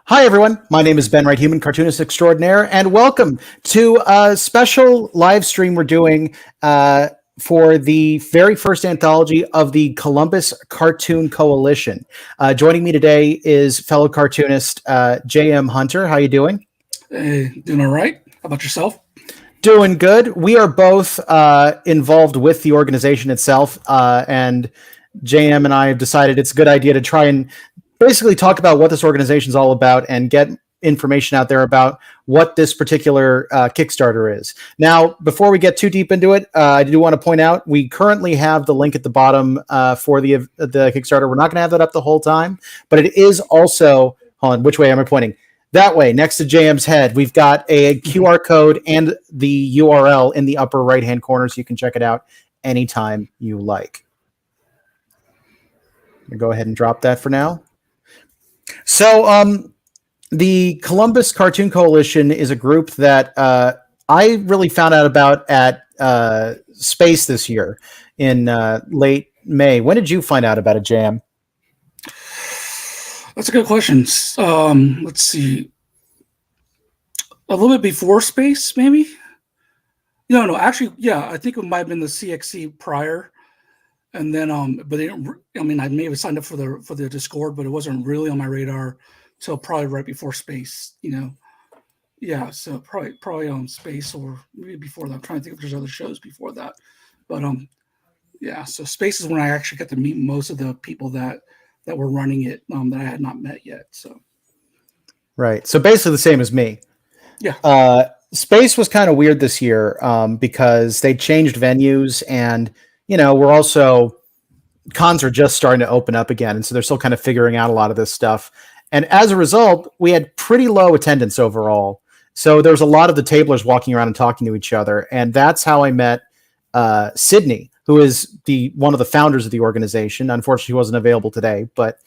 Hi, everyone. My name is Ben Wright, human cartoonist extraordinaire, and welcome to a special live stream we're doing for the very first anthology of the Columbus Cartoon Coalition. Joining me today is fellow cartoonist J.M. Hunter. How you doing? Hey, doing all right. How about yourself? Doing good. We are both involved with the organization itself, and JM and I have decided it's a good idea to try and basically talk about what this organization is all about and get information out there about what this particular Kickstarter is. Now, before we get too deep into it, I do want to point out we currently have the link at the bottom for the Kickstarter. We're not going to have that up the whole time, but it is also, hold on, which way am I pointing? That way, next to JM's head, we've got a QR code and the URL in the upper right-hand corner, so you can check it out anytime you like. Go ahead and drop that for now. So, the Columbus Cartoon Coalition is a group that I really found out about at Space this year in late May. When did you find out about it, JM? That's a good question. Let's see. A little bit before Space, maybe? No, actually, yeah, I think it might have been the CXC prior. And then, but I may have signed up for the Discord, but it wasn't really on my radar till probably right before Space, Yeah, so probably on Space or maybe before that. I'm trying to think if there's other shows before that. But yeah, so Space is when I actually got to meet most of the people that were running it that I had not met yet. So right. So basically the same as me. Yeah. Space was kind of weird this year because they changed venues and, we're also, cons are just starting to open up again. And so they're still kind of figuring out a lot of this stuff. And as a result, we had pretty low attendance overall. So there was a lot of the tablers walking around and talking to each other. And that's how I met Sydney, who is one of the founders of the organization. Unfortunately, she wasn't available today, but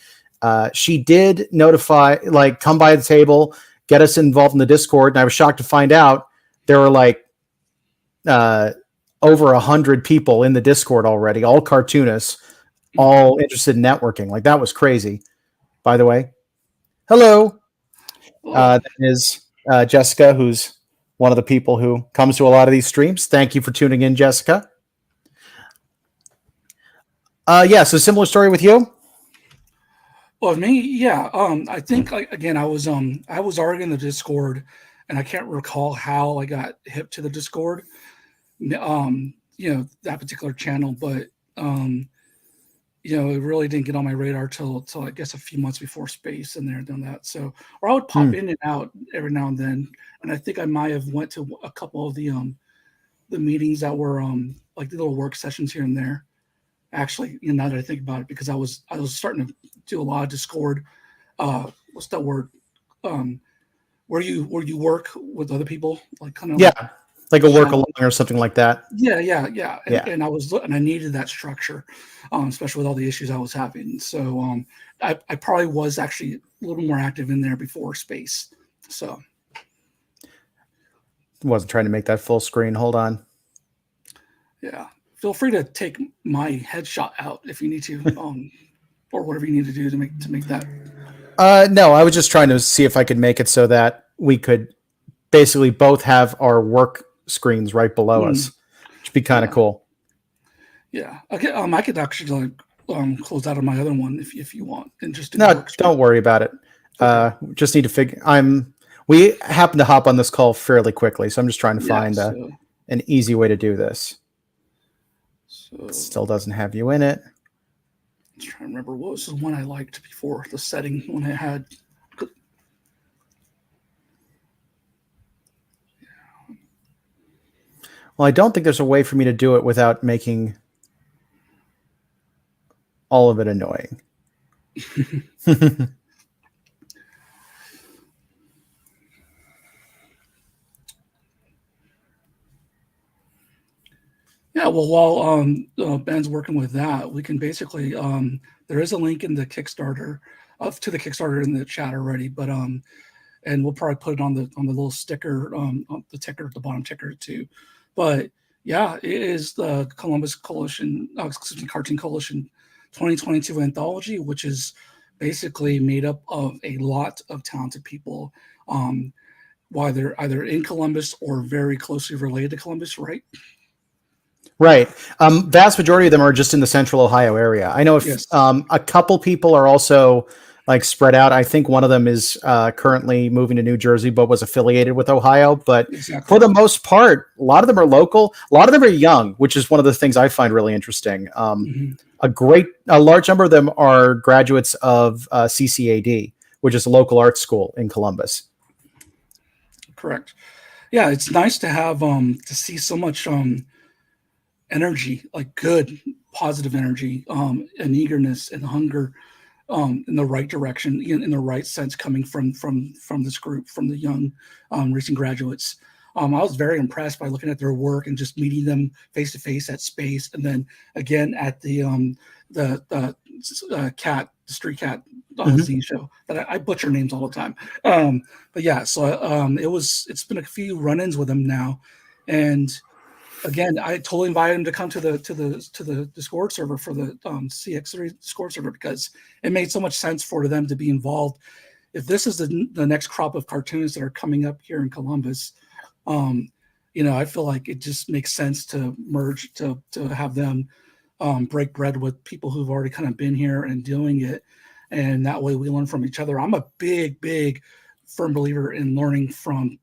she did notify, come by the table, get us involved in the Discord. And I was shocked to find out there were over 100 people in the Discord already, all cartoonists, all interested in networking. That was crazy, by the way. Hello. That is Jessica, who's one of the people who comes to a lot of these streams. Thank you for tuning in, Jessica. So similar story with you? Well, me, yeah. I think again, I was already in the Discord, and I can't recall how I got hip to the Discord. That particular channel, but it really didn't get on my radar till I guess a few months before Space, and they're doing that. So, or I would pop in and out every now and then, and I think I might have went to a couple of the meetings that were like the little work sessions here and there. Actually, now that I think about it, because I was starting to do a lot of Discord. What's that word? Where you work with other people, like a work along or something like that. Yeah. And I needed that structure, especially with all the issues I was having. So I probably was actually a little more active in there before Space. So wasn't trying to make that full screen. Hold on. Yeah. Feel free to take my headshot out if you need to, or whatever you need to do to make that. No, I was just trying to see if I could make it so that we could basically both have our work screens right below us, which would be kind of cool. Yeah, okay. I could actually close out of my other one if you want, and just don't worry about it. Okay. Just need to figure. We happen to hop on this call fairly quickly, so I'm just trying to find an easy way to do this. So it still doesn't have you in it. I'm trying to remember what was the one I liked before, the setting when I had. Well, I don't think there's a way for me to do it without making all of it annoying. Yeah, well, while Ben's working with that, we can basically there is a link in the Kickstarter to the Kickstarter in the chat already, but and we'll probably put it on the little sticker, on the ticker, the bottom ticker too. But yeah, it is the Columbus Coalition, Cartoon Coalition 2022 anthology, which is basically made up of a lot of talented people, while they're either in Columbus or very closely related to Columbus, right? Right. Vast majority of them are just in the central Ohio area. I know if Yes, a couple people are also like spread out. I think one of them is currently moving to New Jersey, but was affiliated with Ohio. But for exactly. the most part, a lot of them are local. A lot of them are young, which is one of the things I find really interesting. Hmm. A large number of them are graduates of CCAD, which is a local art school in Columbus. Correct. Yeah, it's nice to have to see so much energy, like good, positive energy, and eagerness and hunger in the right direction, in the right sense, coming from this group, from the young recent graduates. I was very impressed by looking at their work and just meeting them face to face at Space, and then again at the street cat Mhm. Z show that I butcher names all the time. But yeah, so it's been a few run-ins with them now, and again, I totally invited him to come to the Discord server for the CX3 Discord server because it made so much sense for them to be involved. If this is the next crop of cartoons that are coming up here in Columbus, um, I feel like it just makes sense to merge to have them break bread with people who've already kind of been here and doing it, and that way we learn from each other. I'm a big firm believer in learning from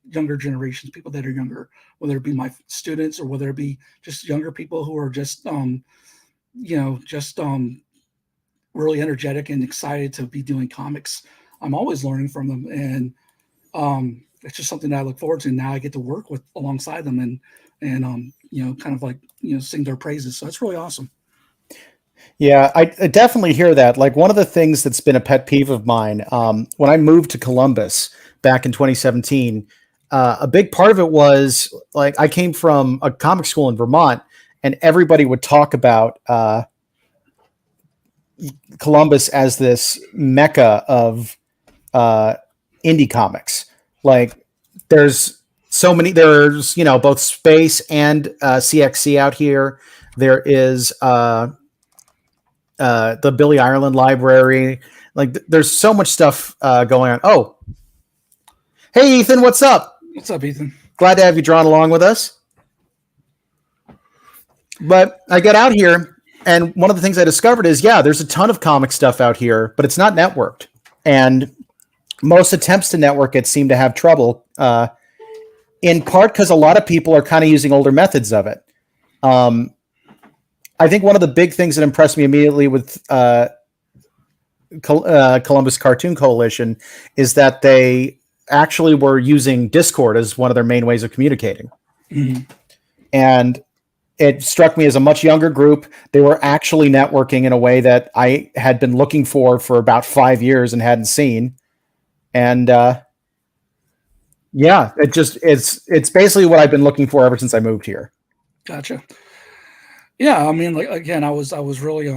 younger generations, people that are younger, whether it be my students or whether it be just younger people who are just just really energetic and excited to be doing comics. I'm always learning from them, and it's just something that I look forward to. Now I get to work with alongside them and kind of like sing their praises. So it's really awesome. Yeah, I definitely hear that. Like one of the things that's been a pet peeve of mine when I moved to Columbus back in 2017, a big part of it was like I came from a comic school in Vermont, and everybody would talk about Columbus as this mecca of uh, indie comics. Like there's so many. There's both Space and CXC out here. There is the Billy Ireland Library. Like, there's so much stuff going on. Oh, hey, Ethan, what's up? What's up, Ethan? Glad to have you drawn along with us. But I get out here, and one of the things I discovered is, yeah, there's a ton of comic stuff out here, but it's not networked. And most attempts to network it seem to have trouble, in part because a lot of people are kind of using older methods of it. I think one of the big things that impressed me immediately with Columbus Cartoon Coalition is that they actually were using Discord as one of their main ways of communicating. Mm-hmm. And it struck me as a much younger group. They were actually networking in a way that I had been looking for about 5 years and hadn't seen. And yeah, it's basically what I've been looking for ever since I moved here. Gotcha. Yeah, I mean, like again, I was really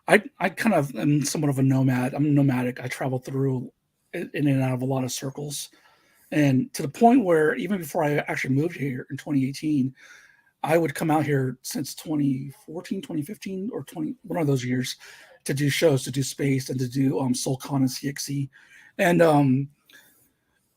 I kind of am somewhat of a nomad. I'm nomadic. I travel through in and out of a lot of circles, and to the point where even before I actually moved here in 2018, I would come out here since 2014, 2015, or one of those years to do shows, to do Space, and to do SoulCon and CXC,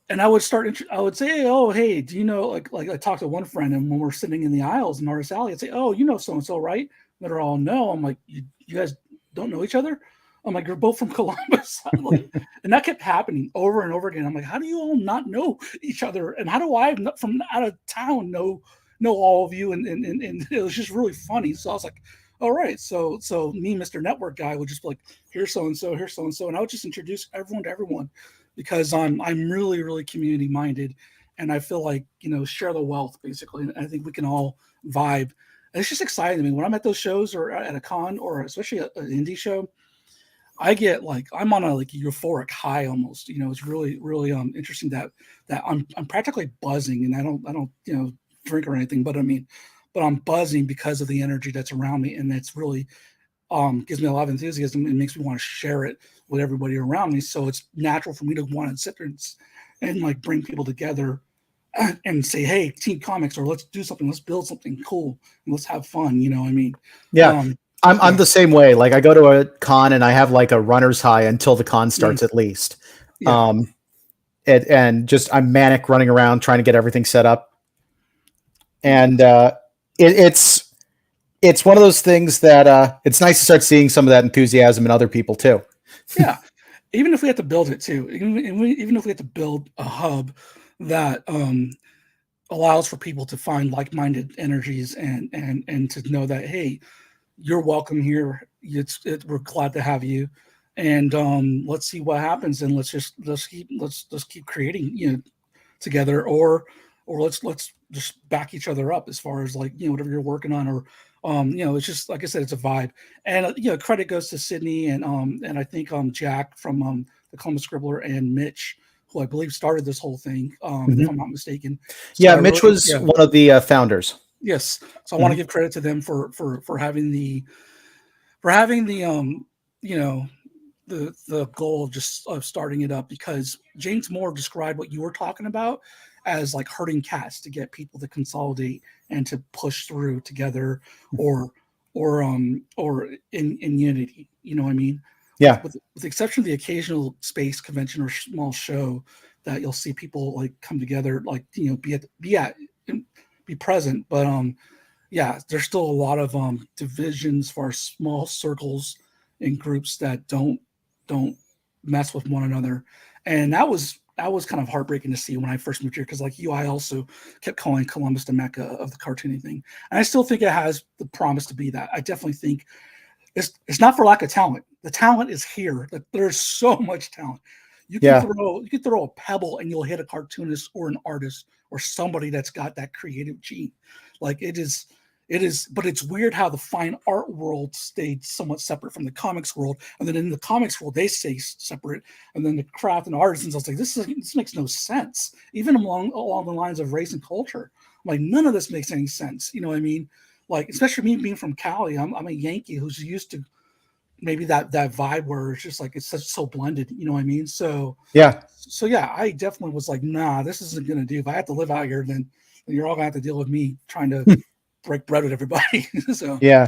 and I would I would say, oh, hey, do you know, like I talked to one friend, and when we're sitting in the aisles in Artist Alley, I'd say, oh, you know so-and-so, right? And they're all, no. I'm like, you guys don't know each other? I'm like, you're both from Columbus. Like, and that kept happening over and over again. I'm like, how do you all not know each other? And how do I, from out of town, know all of you? And it was just really funny. So I was like, all right. So me, Mr. Network guy, would just be like, here's so-and-so, here's so-and-so. And I would just introduce everyone to everyone, because I'm really community minded, and I feel like share the wealth basically. And I think we can all vibe. And it's just exciting to me when I'm at those shows or at a con or especially an indie show. I get like I'm on a euphoric high almost. It's really interesting that I'm practically buzzing, and I don't drink or anything, but I'm buzzing because of the energy that's around me, and that's really gives me a lot of enthusiasm and makes me want to share it with everybody around me. So it's natural for me to want to sit there and like bring people together and say, hey, Team Comics, or let's do something, let's build something cool, and let's have fun. You know what I mean? Yeah. I'm the same way. Like I go to a con and I have like a runner's high until the con starts at least. Yeah. And just I'm manic running around trying to get everything set up. And it's one of those things that it's nice to start seeing some of that enthusiasm in other people too. Yeah. Even if we have to build it too, even if we have to build a hub that allows for people to find like-minded energies and to know that, hey, you're welcome here. We're glad to have you, and let's see what happens, and let's keep creating, together, or let's just back each other up as far as like whatever you're working on, or it's just like I said, it's a vibe, and credit goes to Sydney and I think Jack from the Columbus Scribbler and Mitch, who I believe started this whole thing, if I'm not mistaken. So yeah, Mitch was one of the founders. Yes, so I want to give credit to them for having the the goal of starting it up, because James Moore described what you were talking about as like herding cats to get people to consolidate and to push through together, or in unity. You know what I mean? Yeah. With the exception of the occasional space convention or small show that you'll see people like come together, like be present, but yeah, there's still a lot of divisions for small circles and groups that don't mess with one another, and that was kind of heartbreaking to see when I first moved here, because like you, I also kept calling Columbus the Mecca of the cartooning thing, and I still think it has the promise to be that. I definitely think it's not for lack of talent. The talent is here. That there's so much talent. You can throw a pebble and you'll hit a cartoonist or an artist or somebody that's got that creative gene. Like it is, but it's weird how the fine art world stayed somewhat separate from the comics world, and then in the comics world they stay separate, and then the craft and artisans. I was like, this makes no sense, even along the lines of race and culture. Like none of this makes any sense. You know what I mean? Like especially me being from Cali, I'm a Yankee who's used to maybe that vibe where it's just like it's so blended. You know what I mean? So yeah, I definitely was like, nah, this isn't gonna do. If I have to live out here, then you're all gonna have to deal with me trying to break bread with everybody. So yeah,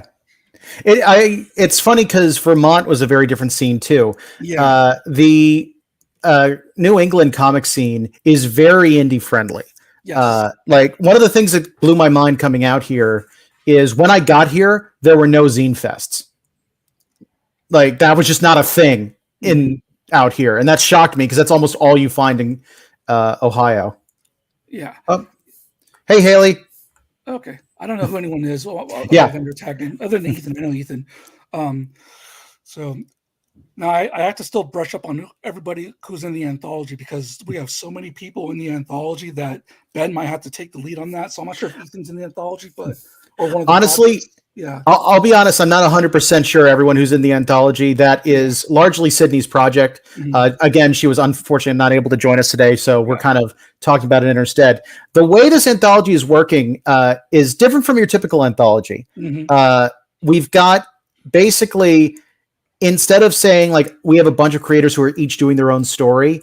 it's funny because Vermont was a very different scene too. Yeah, the New England comic scene is very indie friendly. yes. Like one of the things that blew my mind coming out here is when I got here, there were no zine fests. Like that was just not a thing out here, and that shocked me because that's almost all you find in Ohio. Yeah. Hey, Haley. Okay. I don't know who anyone is. Yeah. Other than Ethan. I know Ethan. So now I have to still brush up on everybody who's in the anthology, because we have so many people in the anthology that Ben might have to take the lead on that. So I'm not sure if Ethan's in the anthology, but or one of the honestly, projects. Yeah, I'll be honest. I'm not 100% sure everyone who's in the anthology. That is largely Sydney's project. Again, she was unfortunate not able to join us today, so we're kind of talking about it in her stead. The way this anthology is working is different from your typical anthology. We've got basically, instead of saying like we have a bunch of creators who are each doing their own story,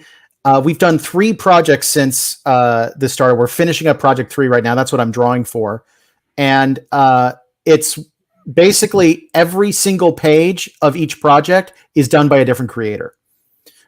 we've done 3 projects since this started. We're finishing up project 3 right now. That's what I'm drawing for, and it's basically every single page of each project is done by a different creator.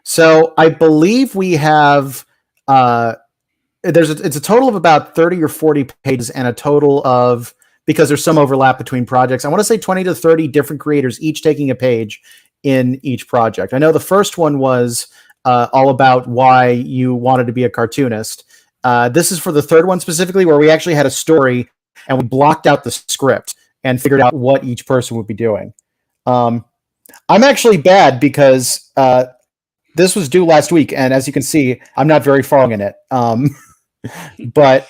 So I believe we have it's a total of about 30 or 40 pages, and a total of, because there's some overlap between projects, I want to say 20 to 30 different creators each taking a page in each project. I know the first one was all about why you wanted to be a cartoonist. This is for the third one specifically, where we actually had a story and we blocked out the script and figured out what each person would be doing. I'm actually bad because this was due last week, and as you can see, I'm not very far in it. But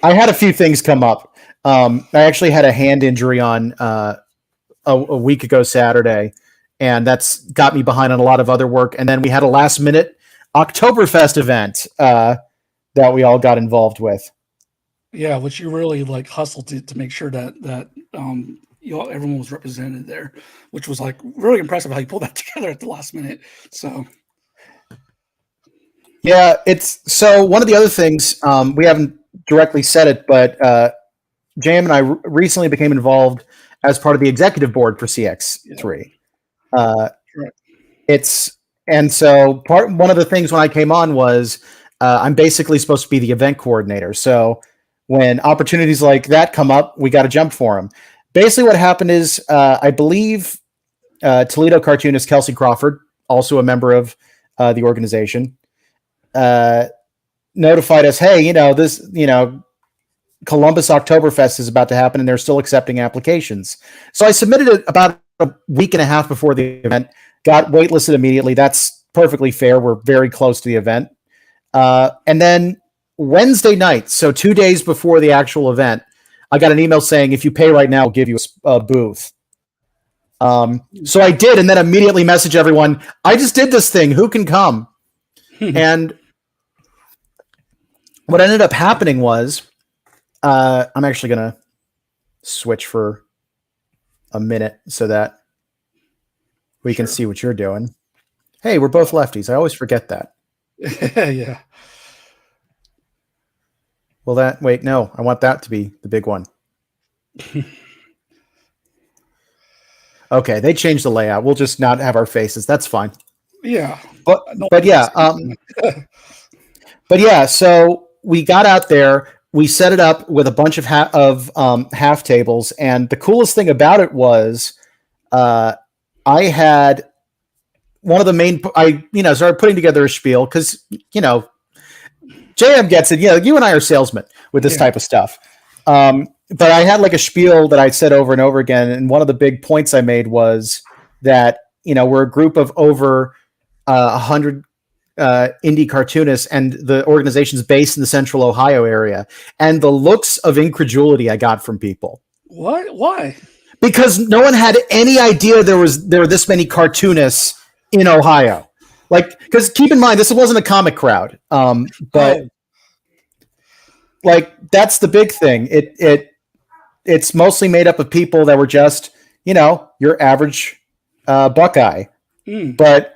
I had a few things come up. I actually had a hand injury on a week ago Saturday, and that's got me behind on a lot of other work. And then we had a last-minute Oktoberfest event that we all got involved with. Yeah, which you really like hustled to make sure that everyone was represented there, which was like really impressive how you pulled that together at the last minute. So yeah, so one of the other things, we haven't directly said it, but JM and I recently became involved as part of the executive board for CX3. So one of the things when I came on was I'm basically supposed to be the event coordinator. So when opportunities like that come up, we got to jump for them. Basically, what happened is I believe Toledo cartoonist Kelsey Crawford, also a member of the organization, notified us, hey, Columbus Oktoberfest is about to happen and they're still accepting applications. So I submitted it about a week and a half before the event, got waitlisted immediately. That's perfectly fair. We're very close to the event. And then Wednesday night, so 2 days before the actual event, I got an email saying, if you pay right now, we'll give you a booth. So I did, and then immediately messaged everyone, I just did this thing. Who can come? And what ended up happening was, I'm actually going to switch for a minute so that we can see what you're doing. Hey, we're both lefties. I always forget that. Yeah. Well, no, I want that to be the big one. Okay, they changed the layout. We'll just not have our faces. That's fine. Yeah. But yeah, so we got out there. We set it up with a bunch of half tables, and the coolest thing about it was, I had one of the main. I started putting together a spiel because JM gets it. You and I are salesmen with this type of stuff. But I had like a spiel that I said over and over again, and one of the big points I made was that we're a group of over 100 indie cartoonists, and the organization's based in the Central Ohio area. And the looks of incredulity I got from people. What? Why? Because no one had any idea there were this many cartoonists in Ohio. Like, because keep in mind, this wasn't a comic crowd, but like that's the big thing. It's mostly made up of people that were just your average Buckeye, but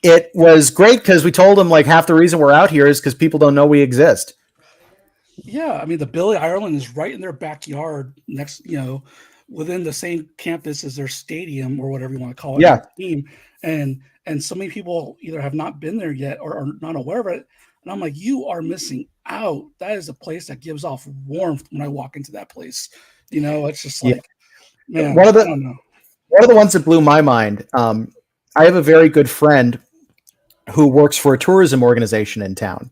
it was great because we told them like half the reason we're out here is because people don't know we exist. Yeah, I mean the Billy Ireland is right in their backyard, next, within the same campus as their stadium or whatever you want to call it. Yeah, team, and so many people either have not been there yet or are not aware of it. And I'm like, you are missing out. That is a place that gives off warmth when I walk into that place. It's just like, man, one of the ones that blew my mind. I have a very good friend who works for a tourism organization in town.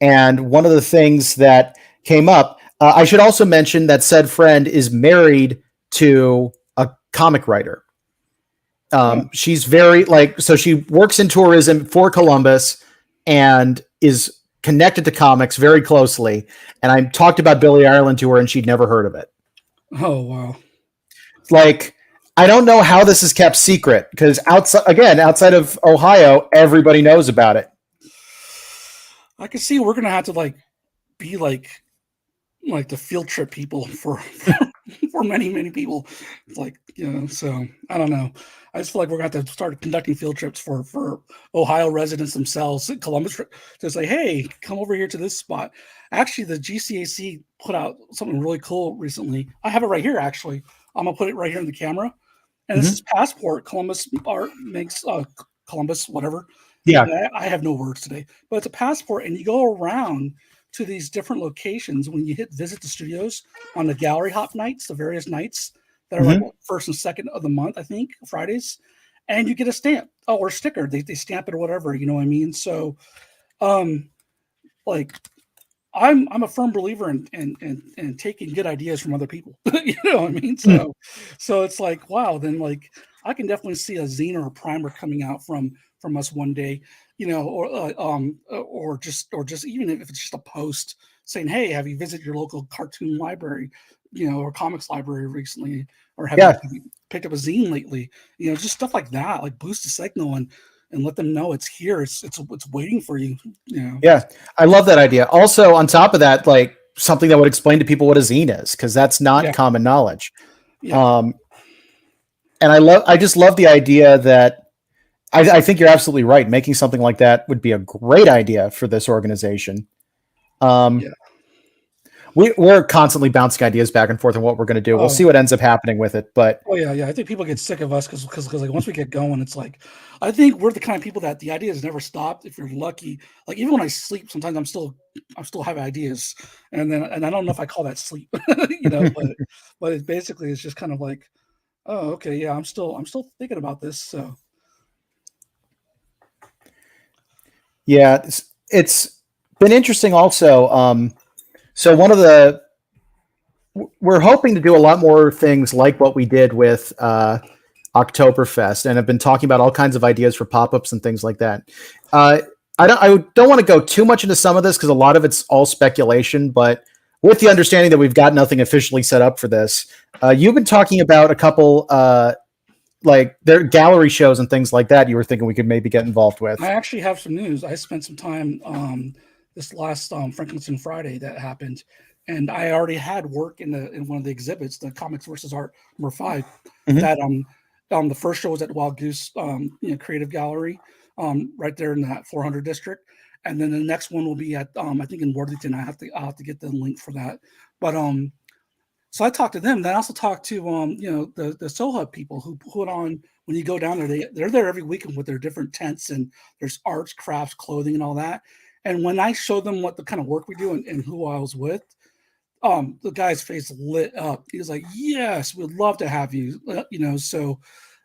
And one of the things that came up, I should also mention that said friend is married to a comic writer. She's very so she works in tourism for Columbus and is connected to comics very closely. And I talked about Billy Ireland to her and she'd never heard of it. Oh, wow. Like, I don't know how this is kept secret because outside of Ohio, everybody knows about it. I can see we're going to have to be like the field trip people for many, many people. So I don't know. I just feel like we're going to have to start conducting field trips for Ohio residents themselves, Columbus, to say, hey, come over here to this spot. Actually, the GCAC put out something really cool recently. I have it right here, actually. I'm going to put it right here in the camera. And this is Passport. Columbus Art makes Columbus, whatever. Yeah. I have no words today. But it's a passport, and you go around to these different locations when you hit visit the studios on the gallery hop nights, the various nights that are like first and second of the month, I think, Fridays, and you get a stamp or a sticker. They stamp it or whatever, you know what I mean? So, I'm a firm believer in taking good ideas from other people. You know what I mean? So it's like, wow, then I can definitely see a zine or a primer coming out from us one day, or just even if it's just a post saying, hey, have you visited your local cartoon library, or comics library recently, or have you picked up a zine lately? Just stuff like that, like boost the signal and let them know it's here. It's waiting for you. Yeah, I love that idea. Also, on top of that, like something that would explain to people what a zine is, because that's not common knowledge. Yeah. And I just love the idea that I think you're absolutely right. Making something like that would be a great idea for this organization. One we're constantly bouncing ideas back and forth on what we're going to do. We'll see what ends up happening with it. But yeah. I think people get sick of us because like once we get going, it's like I think we're the kind of people that the ideas never stopped. If you're lucky, like even when I sleep, sometimes I'm still have ideas, and I don't know if I call that sleep, but it basically it's just kind of like, oh, okay, yeah, I'm still thinking about this. So yeah, it's been interesting also. So we're hoping to do a lot more things like what we did with Oktoberfest, and have been talking about all kinds of ideas for pop-ups and things like that. I don't want to go too much into some of this because a lot of it's all speculation, but with the understanding that we've got nothing officially set up for this, you've been talking about a couple like their gallery shows and things like that. You were thinking we could maybe get involved with. I actually have some news. I spent some time this last Franklin Friday that happened, and I already had work in one of the exhibits, the Comics versus Art #5. Mhm. That the first show was at Wild Goose Creative Gallery, right there in that 400 district, and then the next one will be at I think in Worthington. I'll have to get the link for that, but so I talked to them. Then I also talked to the Soha people who put on, when you go down there, they're there every weekend with their different tents, and there's arts, crafts, clothing, and all that. And when I showed them what the kind of work we do and who I was with, the guy's face lit up. He was like, "Yes, we'd love to have you." So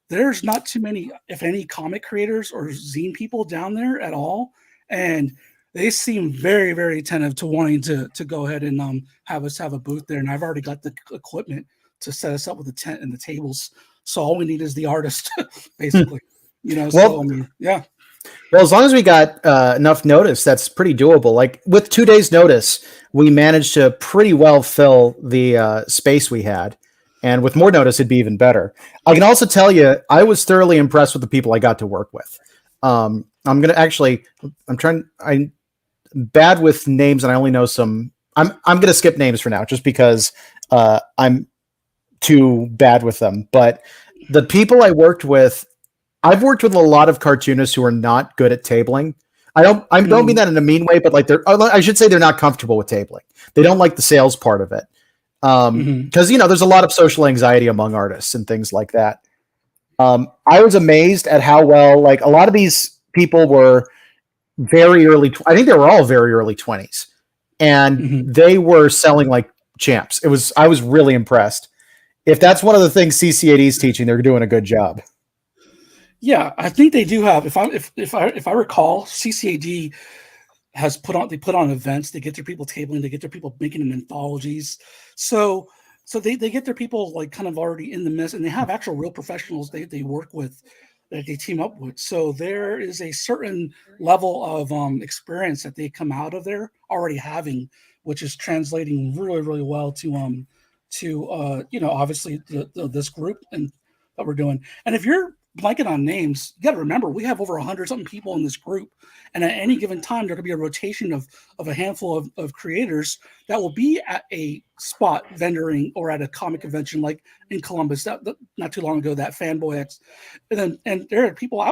there's not too many, if any, comic creators or zine people down there at all, and they seem very, very attentive to wanting to go ahead and have us have a booth there. And I've already got the equipment to set us up with the tent and the tables. So all we need is the artist, basically. So I mean, yeah. Well, as long as we got enough notice, that's pretty doable. Like with 2 days' notice, we managed to pretty well fill the space we had. And with more notice, it'd be even better. I can also tell you, I was thoroughly impressed with the people I got to work with. I'm bad with names, and I only know some. I'm going to skip names for now, just because I'm too bad with them. But the people I worked with, I've worked with a lot of cartoonists who are not good at tabling. I don't mean that in a mean way, but like I should say they're not comfortable with tabling. They don't like the sales part of it. Because there's a lot of social anxiety among artists and things like that. I was amazed at how well, like, a lot of these people were very early. I think they were all very early 20s, and they were selling like champs. I was really impressed. If that's one of the things CCAD is teaching, they're doing a good job. Yeah, I think they do have. If I recall, CCAD has put on events. They get their people tabling. They get their people making anthologies. So they get their people like kind of already in the mess, and they have actual real professionals they work with, that they team up with. So there is a certain level of experience that they come out of there already having, which is translating really, really well to obviously this group and that we're doing. And if you're blanking on names, you got to remember we have over 100 something people in this group, and at any given time there could be a rotation of a handful of creators that will be at a spot vendoring or at a comic convention like in Columbus not too long ago, that Fanboy X, and there are people.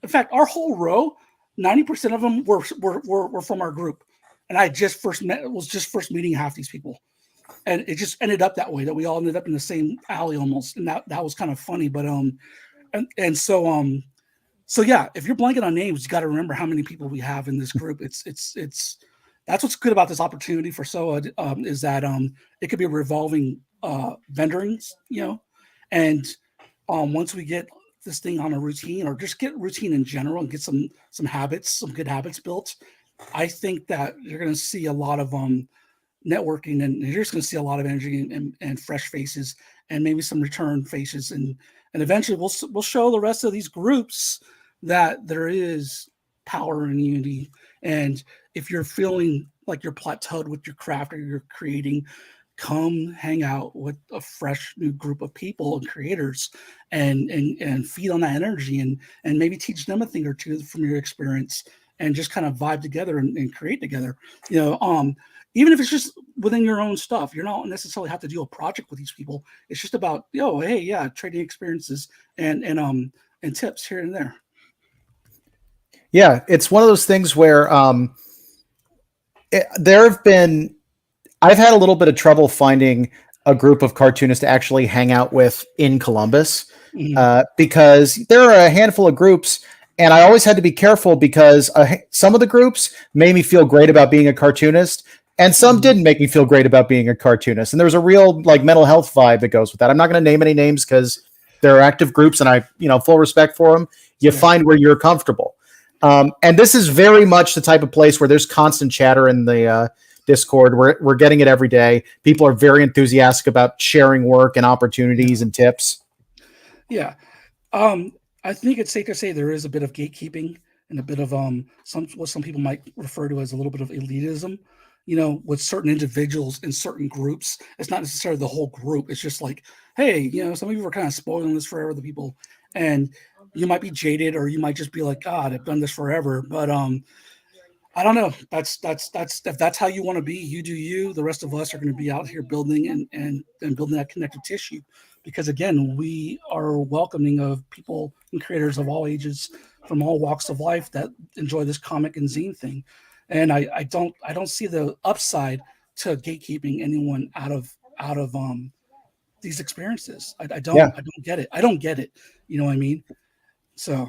In fact, our whole row, 90% of them were from our group, and I was just first meeting half these people. And it just ended up that way, that we all ended up in the same alley almost, and that was kind of funny. But so yeah, if you're blanking on names, you got to remember how many people we have in this group. It's that's what's good about this opportunity for SOA, is that it could be a revolving vendorings, and once we get this thing on a routine, or just get routine in general and get some good habits built, I think that you're going to see a lot of networking, and you're just going to see a lot of energy and fresh faces, and maybe some return faces, and eventually we'll show the rest of these groups that there is power and unity. And if you're feeling like you're plateaued with your craft or you're creating, come hang out with a fresh new group of people and creators, and feed on that energy, and maybe teach them a thing or two from your experience, and just kind of vibe together and create together. Even if it's just within your own stuff, you don't necessarily have to do a project with these people. It's just about, hey, yeah, trading experiences and tips here and there. Yeah, it's one of those things where there have been, I've had a little bit of trouble finding a group of cartoonists to actually hang out with in Columbus, because there are a handful of groups, and I always had to be careful because some of the groups made me feel great about being a cartoonist, and some didn't make me feel great about being a cartoonist. And there's a real like mental health vibe that goes with that. I'm not going to name any names because there are active groups, and I, full respect for them. You find where you're comfortable. And this is very much the type of place where there's constant chatter in the Discord. We're getting it every day. People are very enthusiastic about sharing work and opportunities and tips. Yeah. I think it's safe to say there is a bit of gatekeeping and a bit of what some people might refer to as a little bit of elitism, with certain individuals in certain groups. It's not necessarily the whole group. It's just like, hey, some people are kind of spoiling this for other people, and you might be jaded, or you might just be like, God, I've done this forever. But I don't know. That's if that's how you want to be, you do you. The rest of us are going to be out here building and building that connective tissue, because again, we are welcoming of people and creators of all ages from all walks of life that enjoy this comic and zine thing. And I don't see the upside to gatekeeping anyone out of these experiences. I don't get it. I don't get it. You know what I mean? So,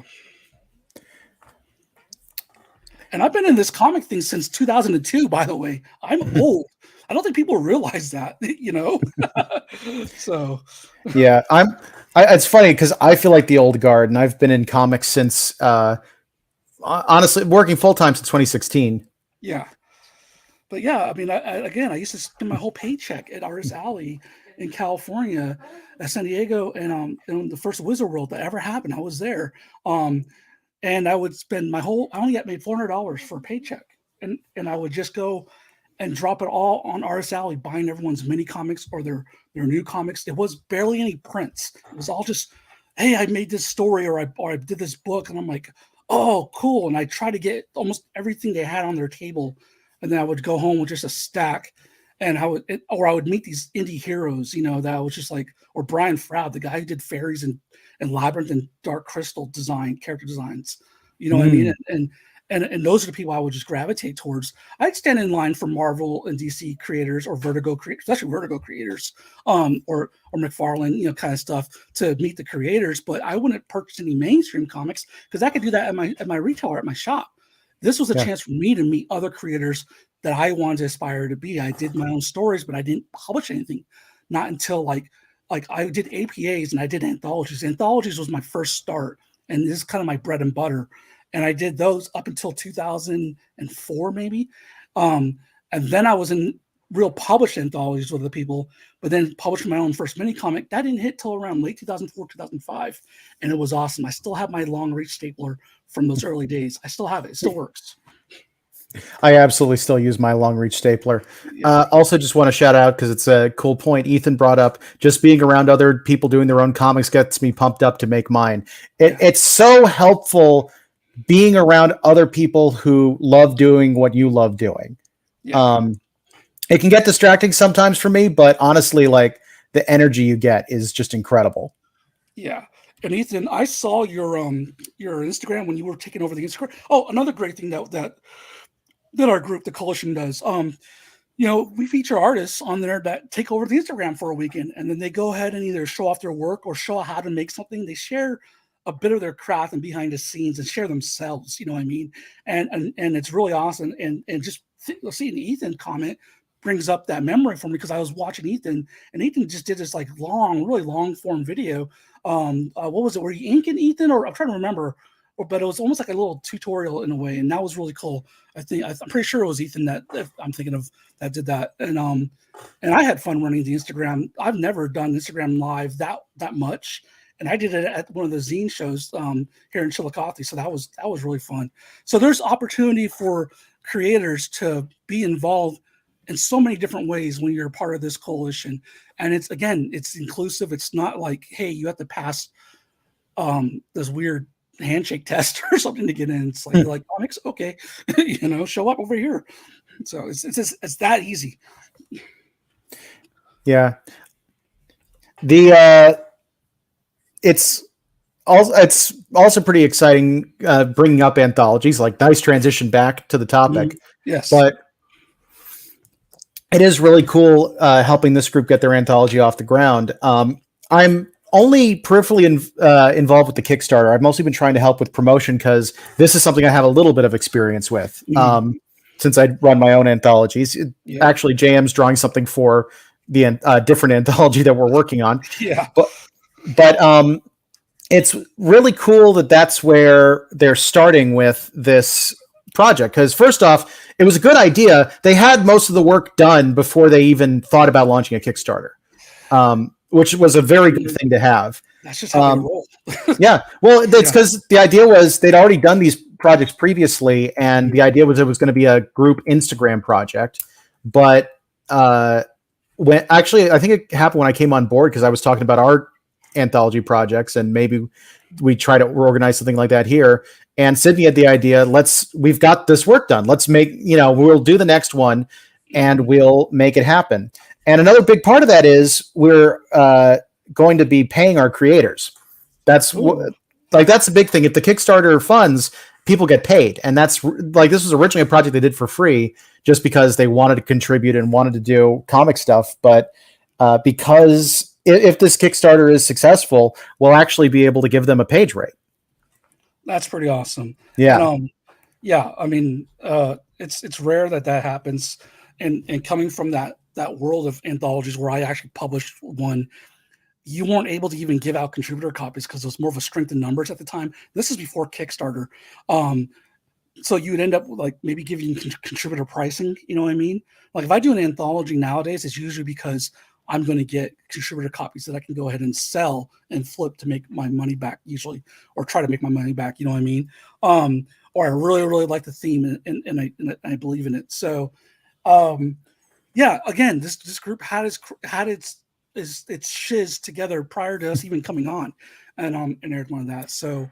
and I've been in this comic thing since 2002, by the way. I'm old. I don't think people realize that, So, yeah, it's funny because I feel like the old guard, and I've been in comics since, honestly, working full time since 2016. Yeah. But yeah, I mean, I used to spend my whole paycheck at Artist Alley in California, at San Diego, and the first Wizard World that ever happened. I was there. And I would spend I only got made $400 for a paycheck. And I would just go and drop it all on Artist Alley, buying everyone's mini comics or their new comics. It was barely any prints. It was all just, hey, I made this story, or I did this book. And I'm like, oh, cool. And I tried to get almost everything they had on their table. And then I would go home with just a stack, and I would meet these indie heroes, that I was just like, or Brian Froud, the guy who did Fairies and Labyrinth and Dark Crystal character designs, what I mean? And those are the people I would just gravitate towards. I'd stand in line for Marvel and DC creators, or Vertigo creators, especially Vertigo creators, or McFarlane, kind of stuff, to meet the creators. But I wouldn't purchase any mainstream comics because I could do that at my retailer, at my shop. This was a chance for me to meet other creators that I wanted to aspire to be. I did my own stories, but I didn't publish anything. Not until like I did APAs and I did anthologies. Anthologies was my first start, and this is kind of my bread and butter. And I did those up until 2004, maybe. And then I was in real published anthologies with other people, but then published my own first mini comic. That didn't hit till around late 2004, 2005. And it was awesome. I still have my long reach stapler from those early days. I still have it. It still works. I absolutely still use my long reach stapler. Also just want to shout out, because it's a cool point Ethan brought up, just being around other people doing their own comics gets me pumped up to make mine. It's so helpful being around other people who love doing what you love doing. It can get distracting sometimes for me, but honestly, like, the energy you get is just incredible. Yeah. And Ethan, I saw your Instagram when you were taking over the Instagram. Oh, another great thing that our group, the Coalition, does. We feature artists on there that take over the Instagram for a weekend, and then they go ahead and either show off their work or show how to make something. They share a bit of their craft and behind the scenes and share themselves. You know what I mean? And it's really awesome. And just seeing Ethan comment brings up that memory for me, because I was watching Ethan, and Ethan just did this like really long form video. What was it? Were you inking, Ethan? Or I'm trying to remember. But it was almost like a little tutorial in a way, and that was really cool. I'm pretty sure it was Ethan that I'm thinking of that did that, and I had fun running the Instagram. I've never done Instagram live that much, and I did it at one of the zine shows here in Chillicothe, so that was really fun. So there's opportunity for creators to be involved in so many different ways when you're a part of this coalition, and it's inclusive. It's not like, hey, you have to pass this weird handshake test or something to get in. It's like, you're like, comics, okay, show up over here. So it's that easy. Yeah. It's also pretty exciting bringing up anthologies. Like, nice transition back to the topic. Yes, but it is really cool helping this group get their anthology off the ground. I'm only peripherally involved with the Kickstarter. I've mostly been trying to help with promotion because this is something I have a little bit of experience with. Since I run my own anthologies. Actually, JM's drawing something for the different anthology that we're working on. Yeah. But it's really cool that that's where they're starting with this project. Because first off, it was a good idea. They had most of the work done before they even thought about launching a Kickstarter, which was a very good thing to have. That's just how they roll. Yeah. Well, it's because the idea was they'd already done these projects previously, and the idea was it was going to be a group Instagram project. But when actually, I think it happened when I came on board because I was talking about our anthology projects, and maybe we try to organize something like that here. And Sydney had the idea: we've got this work done. Let's make, we'll do the next one, and we'll make it happen. And another big part of that is we're going to be paying our creators. That's that's the big thing. If the Kickstarter funds, people get paid. And that's this was originally a project they did for free just because they wanted to contribute and wanted to do comic stuff. But because if this Kickstarter is successful, we'll actually be able to give them a page rate. That's pretty awesome. Yeah. And, I mean, it's rare that happens. And coming from that world of anthologies where I actually published one, you weren't able to even give out contributor copies because it was more of a strength in numbers at the time. This is before Kickstarter. So you would end up maybe giving contributor pricing, you know what I mean? Like if I do an anthology nowadays, it's usually because I'm going to get contributor copies that I can go ahead and sell and flip to make my money back usually, or try to make my money back, you know what I mean? Or I really, really like the theme and I believe in it. So, again, this group had its shiz together prior to us even coming on, and aired one of that. So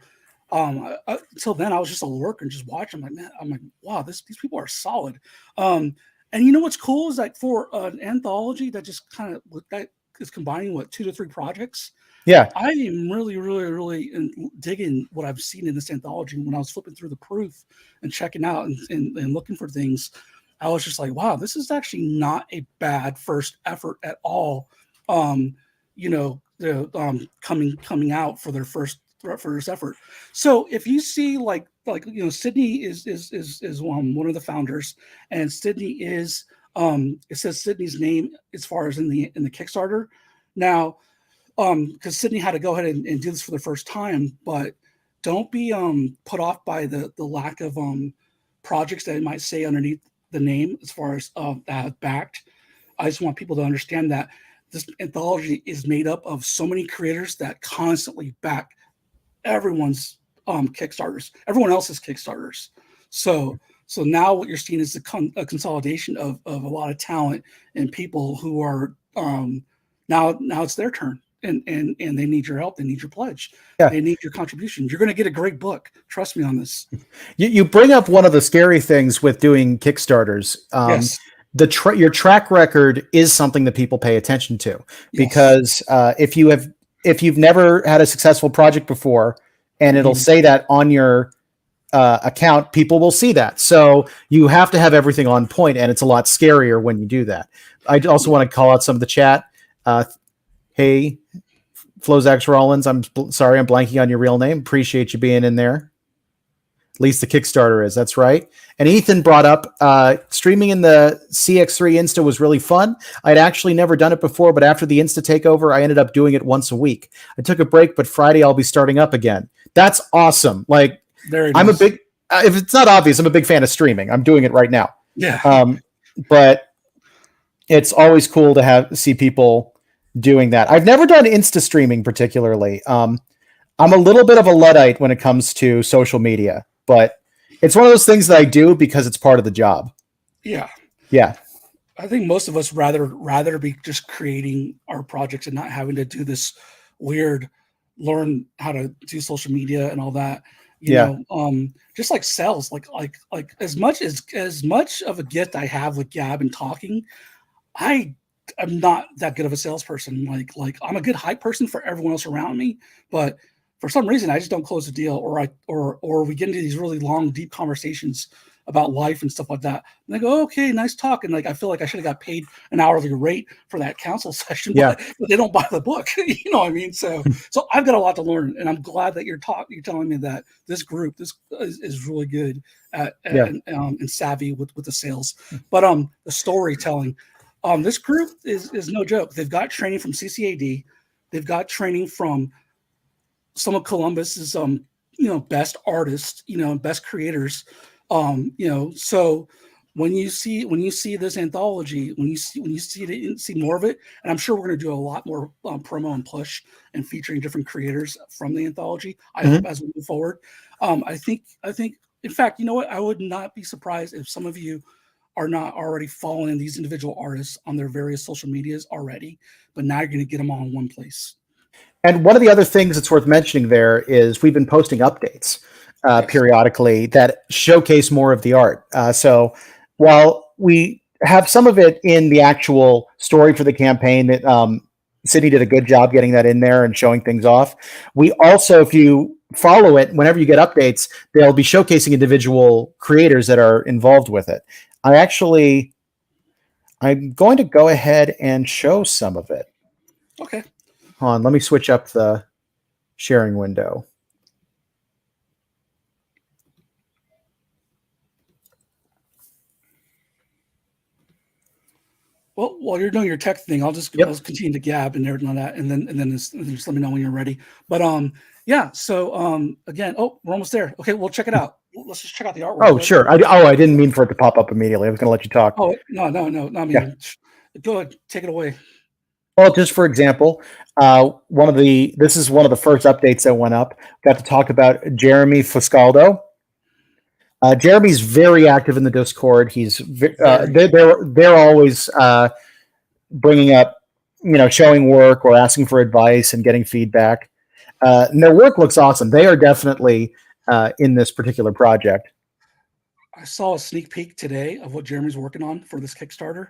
until then I was just a lurker and just watching. I'm like, wow, these people are solid. And you know what's cool is for an anthology that just kind of that is combining 2 to 3 projects. Yeah, I am really, really, really digging what I've seen in this anthology. When I was flipping through the proof and checking out and looking for things, I was just like, wow, this is actually not a bad first effort at all. Coming out for their first effort. So if you see Sydney is one of the founders, and Sydney is it says Sydney's name as far as in the Kickstarter. Now, because Sydney had to go ahead and do this for the first time, but don't be put off by the lack of projects that it might say underneath the name as far as that have backed. I just want people to understand that this anthology is made up of so many creators that constantly back everyone's Kickstarters, everyone else's Kickstarters. So now what you're seeing is a consolidation of a lot of talent and people who are now it's their turn, and they need your help, they need your pledge, they need your contribution. You're going to get a great book. Trust me on this. You bring up one of the scary things with doing Kickstarters. Yes. Your track record is something that people pay attention to, because if you've never had a successful project before, and it'll say that on your account, people will see that. So you have to have everything on point, and it's a lot scarier when you do that. I also want to call out some of the chat. Hey, Flozax Rollins, I'm sorry, I'm blanking on your real name. Appreciate you being in there. At least the Kickstarter is. That's right. And Ethan brought up streaming in the CX3 Insta was really fun. I'd actually never done it before, but after the Insta takeover, I ended up doing it once a week. I took a break, but Friday I'll be starting up again. That's awesome. I'm a big, if it's not obvious, I'm a big fan of streaming. I'm doing it right now. Yeah. But it's always cool to see people doing that. I've never done Insta streaming particularly. I'm a little bit of a Luddite when it comes to social media, but it's one of those things that I do because it's part of the job. Yeah. Yeah. I think most of us rather be just creating our projects and not having to do this weird learn how to do social media and all that. You know, just like sales, like as much of a gift I have with Gab and talking, I'm not that good of a salesperson. Like I'm a good hype person for everyone else around me, but for some reason I just don't close the deal, or we get into these really long, deep conversations about life and stuff like that. And they go, okay, nice talk. And like, I feel like I should have got paid an hourly rate for that counsel session, Yeah. but they don't buy the book. You know what I mean? So I've got a lot to learn, and I'm glad that you're telling me that this group, is really good and savvy with the sales, but the storytelling. This group is no joke. They've got training from CCAD. They've got training from some of Columbus's, best artists, best creators. So when you see this anthology, when you see more of it, and I'm sure we're going to do a lot more promo and push and featuring different creators from the anthology. I hope as we move forward. I think, in fact, you know what? I would not be surprised if some of you are not already following these individual artists on their various social medias already, but now you're going to get them all in one place. And one of the other things that's worth mentioning there is we've been posting updates periodically that showcase more of the art. So while we have some of it in the actual story for the campaign that Sydney did a good job getting that in there and showing things off, we also, if you follow it, whenever you get updates, they'll be showcasing individual creators that are involved with it. I'm going to go ahead and show some of it. Okay. Hold on, let me switch up the sharing window. Well, while you're doing your tech thing, I'll continue to gab and everything like that, and then just let me know when you're ready. But yeah. So again, we're almost there. Okay, we'll check it out. Let's just check out the artwork. Oh, sure. I didn't mean for it to pop up immediately. I was going to let you talk. Oh no, not me. Yeah. Go ahead, take it away. Well, just for example, this is one of the first updates that went up. Got to talk about Jeremy Fuscaldo. Jeremy's very active in the Discord. He's they're always bringing up, showing work or asking for advice and getting feedback. And their work looks awesome. They are definitely in this particular project. I saw a sneak peek today of what Jeremy's working on for this Kickstarter,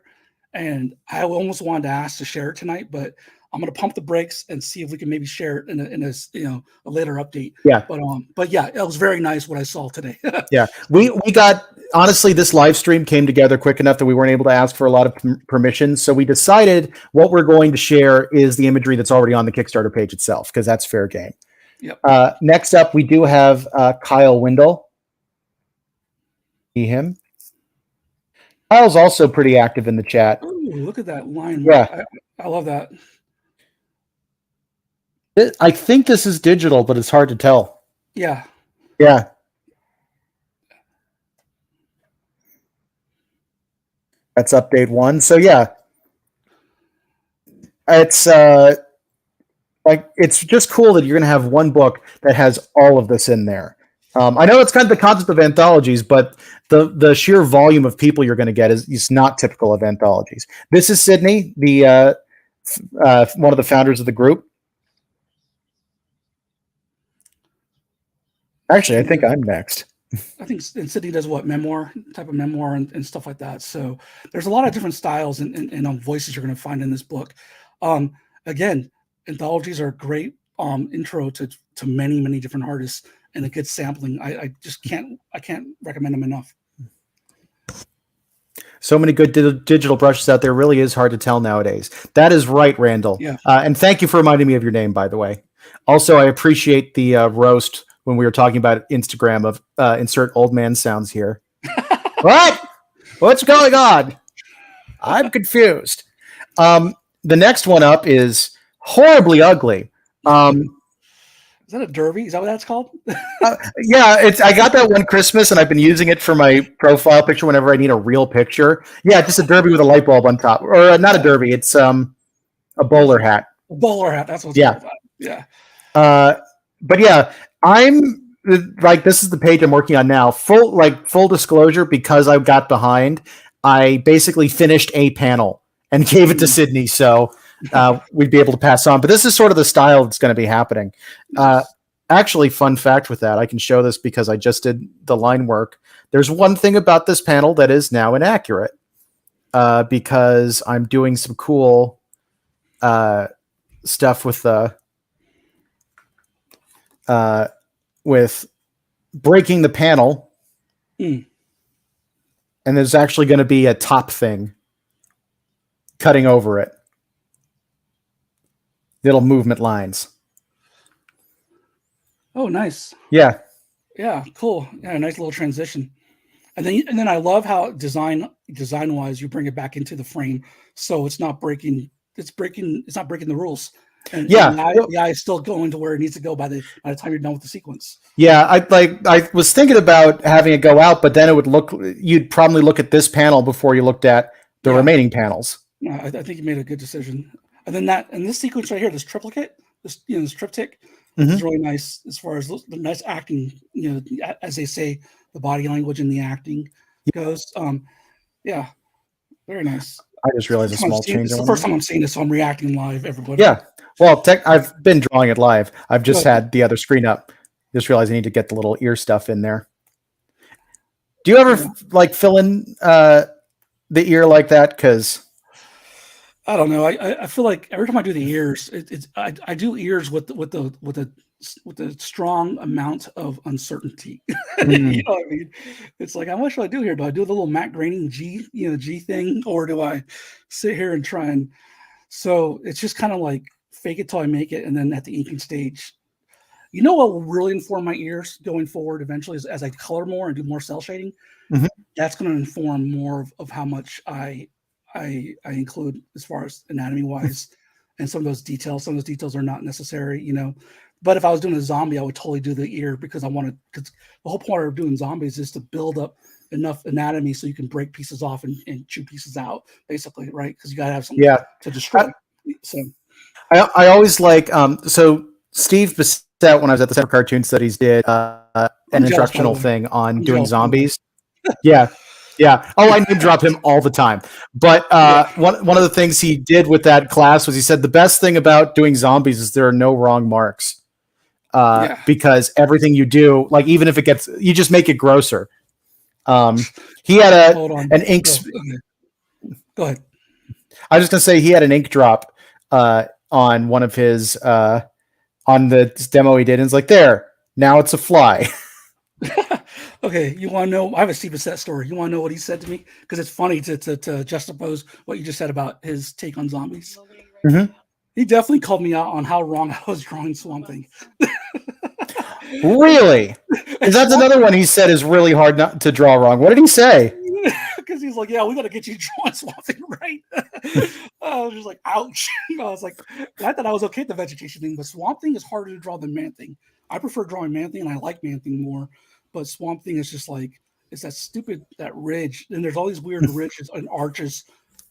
and I almost wanted to ask to share it tonight, but I'm going to pump the brakes and see if we can maybe share it in a later update. Yeah. But yeah, it was very nice what I saw today. Yeah. We got, honestly, this live stream came together quick enough that we weren't able to ask for a lot of permissions. So we decided what we're going to share is the imagery that's already on the Kickstarter page itself, because that's fair game. Yep. Next up, we do have Kyle Windle. See him. Kyle's also pretty active in the chat. Ooh, look at that line. Yeah. I love that. I think this is digital, but it's hard to tell. Yeah. Yeah. That's update 1. So yeah, it's it's just cool that you're going to have one book that has all of this in there. I know it's kind of the concept of anthologies, but the sheer volume of people you're going to get is not typical of anthologies. This is Sydney, the one of the founders of the group. Actually, I think I'm next. I think Sydney does type of memoir and stuff like that. So there's a lot of different styles and voices you're going to find in this book. Again, anthologies are a great intro to many, many different artists and a good sampling. I can't recommend them enough. So many good digital brushes out there. Really is hard to tell nowadays. That is right, Randall. Yeah. And thank you for reminding me of your name, by the way. Also, I appreciate the roast when we were talking about Instagram of insert old man sounds here. What? What's going on? I'm confused. The next one up is horribly ugly. Is that a derby? Is that what that's called? Yeah, I got that one Christmas, and I've been using it for my profile picture whenever I need a real picture. Yeah, just a derby with a light bulb on top, or not a derby. It's a bowler hat. A bowler hat. That's what it's called. Yeah. But yeah, I'm like, this is the page I'm working on now. Full disclosure, because I got behind, I basically finished a panel and gave it to Sydney, so we'd be able to pass on. But this is sort of the style that's going to be happening. Actually, fun fact with that, I can show this because I just did the line work. There's one thing about this panel that is now inaccurate because I'm doing some cool stuff with the with breaking the panel, Mm. and there's actually going to be a top thing cutting over it. Little movement lines. Oh, nice. Yeah. Yeah, cool. Yeah, nice little transition. And then I love how design wise you bring it back into the frame, so it's not breaking. It's not breaking the rules. And Yeah. the eye is still going to where it needs to go by the time you're done with the sequence. Yeah, I was thinking about having it go out, but then it would you'd probably look at this panel before you looked at the remaining panels. Yeah, I think you made a good decision. And then this sequence right here, this triplicate, this triptych, is really nice as far as the nice acting, as they say, the body language and the acting goes. Yeah, very nice. I just realized a small change. It's the first time I'm seeing this, so I'm reacting live, everybody. Yeah. Well, I've been drawing it live. I've just had the other screen up. Just realized I need to get the little ear stuff in there. Do you ever fill in the ear like that? Because I don't know. I feel like every time I do the ears, I do ears with the strong amount of uncertainty. You know what I mean? It's like, how much do I do here? Do I do the little Matt Groening G thing, or do I sit here and try and? So it's just kind of like fake it till I make it, and then at the inking stage, you know what will really inform my ears going forward eventually is as I color more and do more cell shading. Mm-hmm. That's going to inform more of how much I include as far as anatomy wise, and some of those details. Some of those details are not necessary, But if I was doing a zombie, I would totally do the ear because because the whole point of doing zombies is to build up enough anatomy so you can break pieces off and chew pieces out, basically, right? Because you got to have something to destroy. I always like so Steve Bissett, when I was at the Center for Cartoon Studies, did an instructional thing on doing zombies. Yeah. Yeah. Oh, I name drop him all the time. But one of the things he did with that class was he said the best thing about doing zombies is there are no wrong marks. Because everything you do, like even if it gets, you just make it grosser. He had an ink. Go ahead. I was just gonna say he had an ink drop on one of his on the demo he did, and it's like, there, now it's a fly. Okay, you want to know? I have a Steve Bissett story. You want to know what he said to me? Because it's funny to juxtapose what you just said about his take on zombies. Mm-hmm. He definitely called me out on how wrong I was drawing Swamp Thing. Really? Because that's another one he said is really hard not to draw wrong. What did he say? Because he's like, yeah, we got to get you drawing Swamp Thing right. I was just like, ouch. I was like, I thought I was okay with the vegetation thing, but Swamp Thing is harder to draw than Man Thing. I prefer drawing Man Thing, and I like Man Thing more. But Swamp Thing is just like, it's that ridge. And there's all these weird ridges and arches.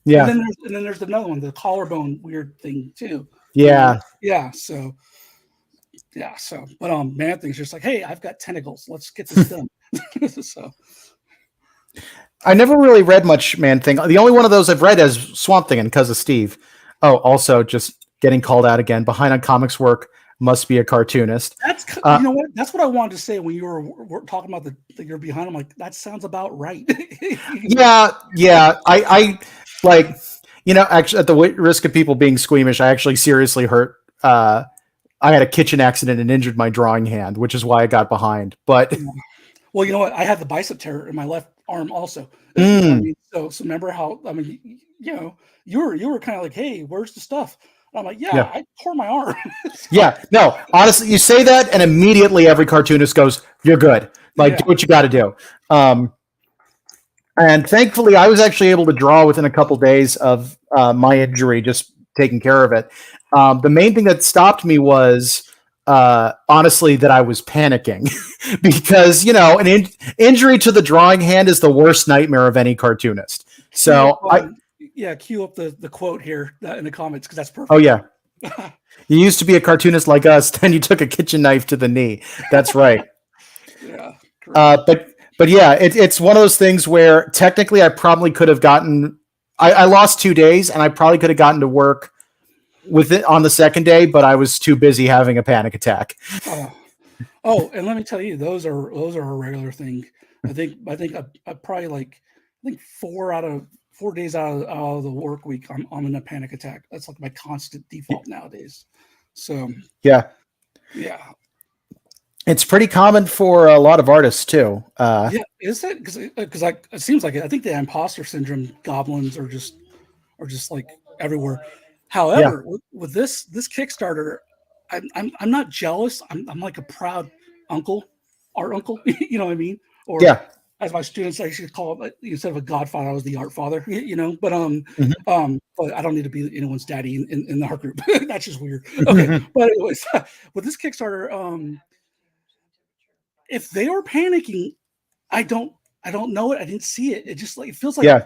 Yeah. And then there's another one, the collarbone weird thing too. Yeah. Yeah. So, but Man Thing's just like, hey, I've got tentacles. Let's get this done. So. I never really read much Man Thing. The only one of those I've read is Swamp Thing and Because of Steve. Oh, also just getting called out again. Behind on comics work. Must be a cartoonist. That's you know what? That's what I wanted to say when you were talking about the you're behind. I'm like, that sounds about right. Yeah. I like, actually, at the risk of people being squeamish, I actually seriously hurt. I had a kitchen accident and injured my drawing hand, which is why I got behind. But well, you know what? I had the bicep tear in my left arm also. I mean, so remember how? I mean, you were kind of like, hey, where's the stuff? I'm like, yeah, I tore my arm. Yeah, no, honestly, you say that, and immediately every cartoonist goes, "You're good. Like, do what you got to do." And thankfully, I was actually able to draw within a couple days of my injury, just taking care of it. The main thing that stopped me was honestly that I was panicking because an injury to the drawing hand is the worst nightmare of any cartoonist. So cue up the quote here in the comments because that's perfect. Oh yeah, you used to be a cartoonist like us, then you took a kitchen knife to the knee. That's right. Yeah. But yeah, it's one of those things where technically I probably could have gotten. I lost 2 days, and I probably could have gotten to work with it on the second day, but I was too busy having a panic attack. Oh, and let me tell you, those are a regular thing. I think I probably 4 days out of the work week, I'm in a panic attack. That's like my constant default nowadays. So yeah. It's pretty common for a lot of artists too. Yeah, is it? Because it seems like it. I think the imposter syndrome goblins are just like everywhere. Yeah, However, with this Kickstarter, I'm not jealous. I'm like a proud uncle, art uncle. You know what I mean? Or yeah. as my students I should call it, instead of a godfather, I was the art father. You know, Mhm. but I don't need to be anyone's daddy in the art group. That's just weird. Okay, but anyways, with this Kickstarter, if they are panicking, I don't I don't know it. I didn't see it. It just like it feels Yeah,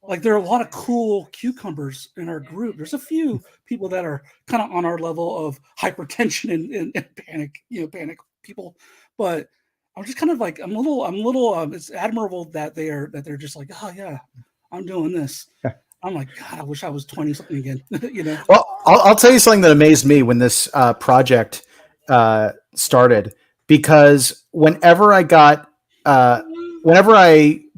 like there are a lot of cool cucumbers in our group. There's a few people that are kind of on our level of hypertension and panic, panic people. But I'm just kind of like I'm a little. It's admirable that they're just like, oh yeah, I'm doing this. yeah. I'm like, God, I wish I was 20 something again. you know? Well, I'll tell you something that amazed me when this project started, because whenever I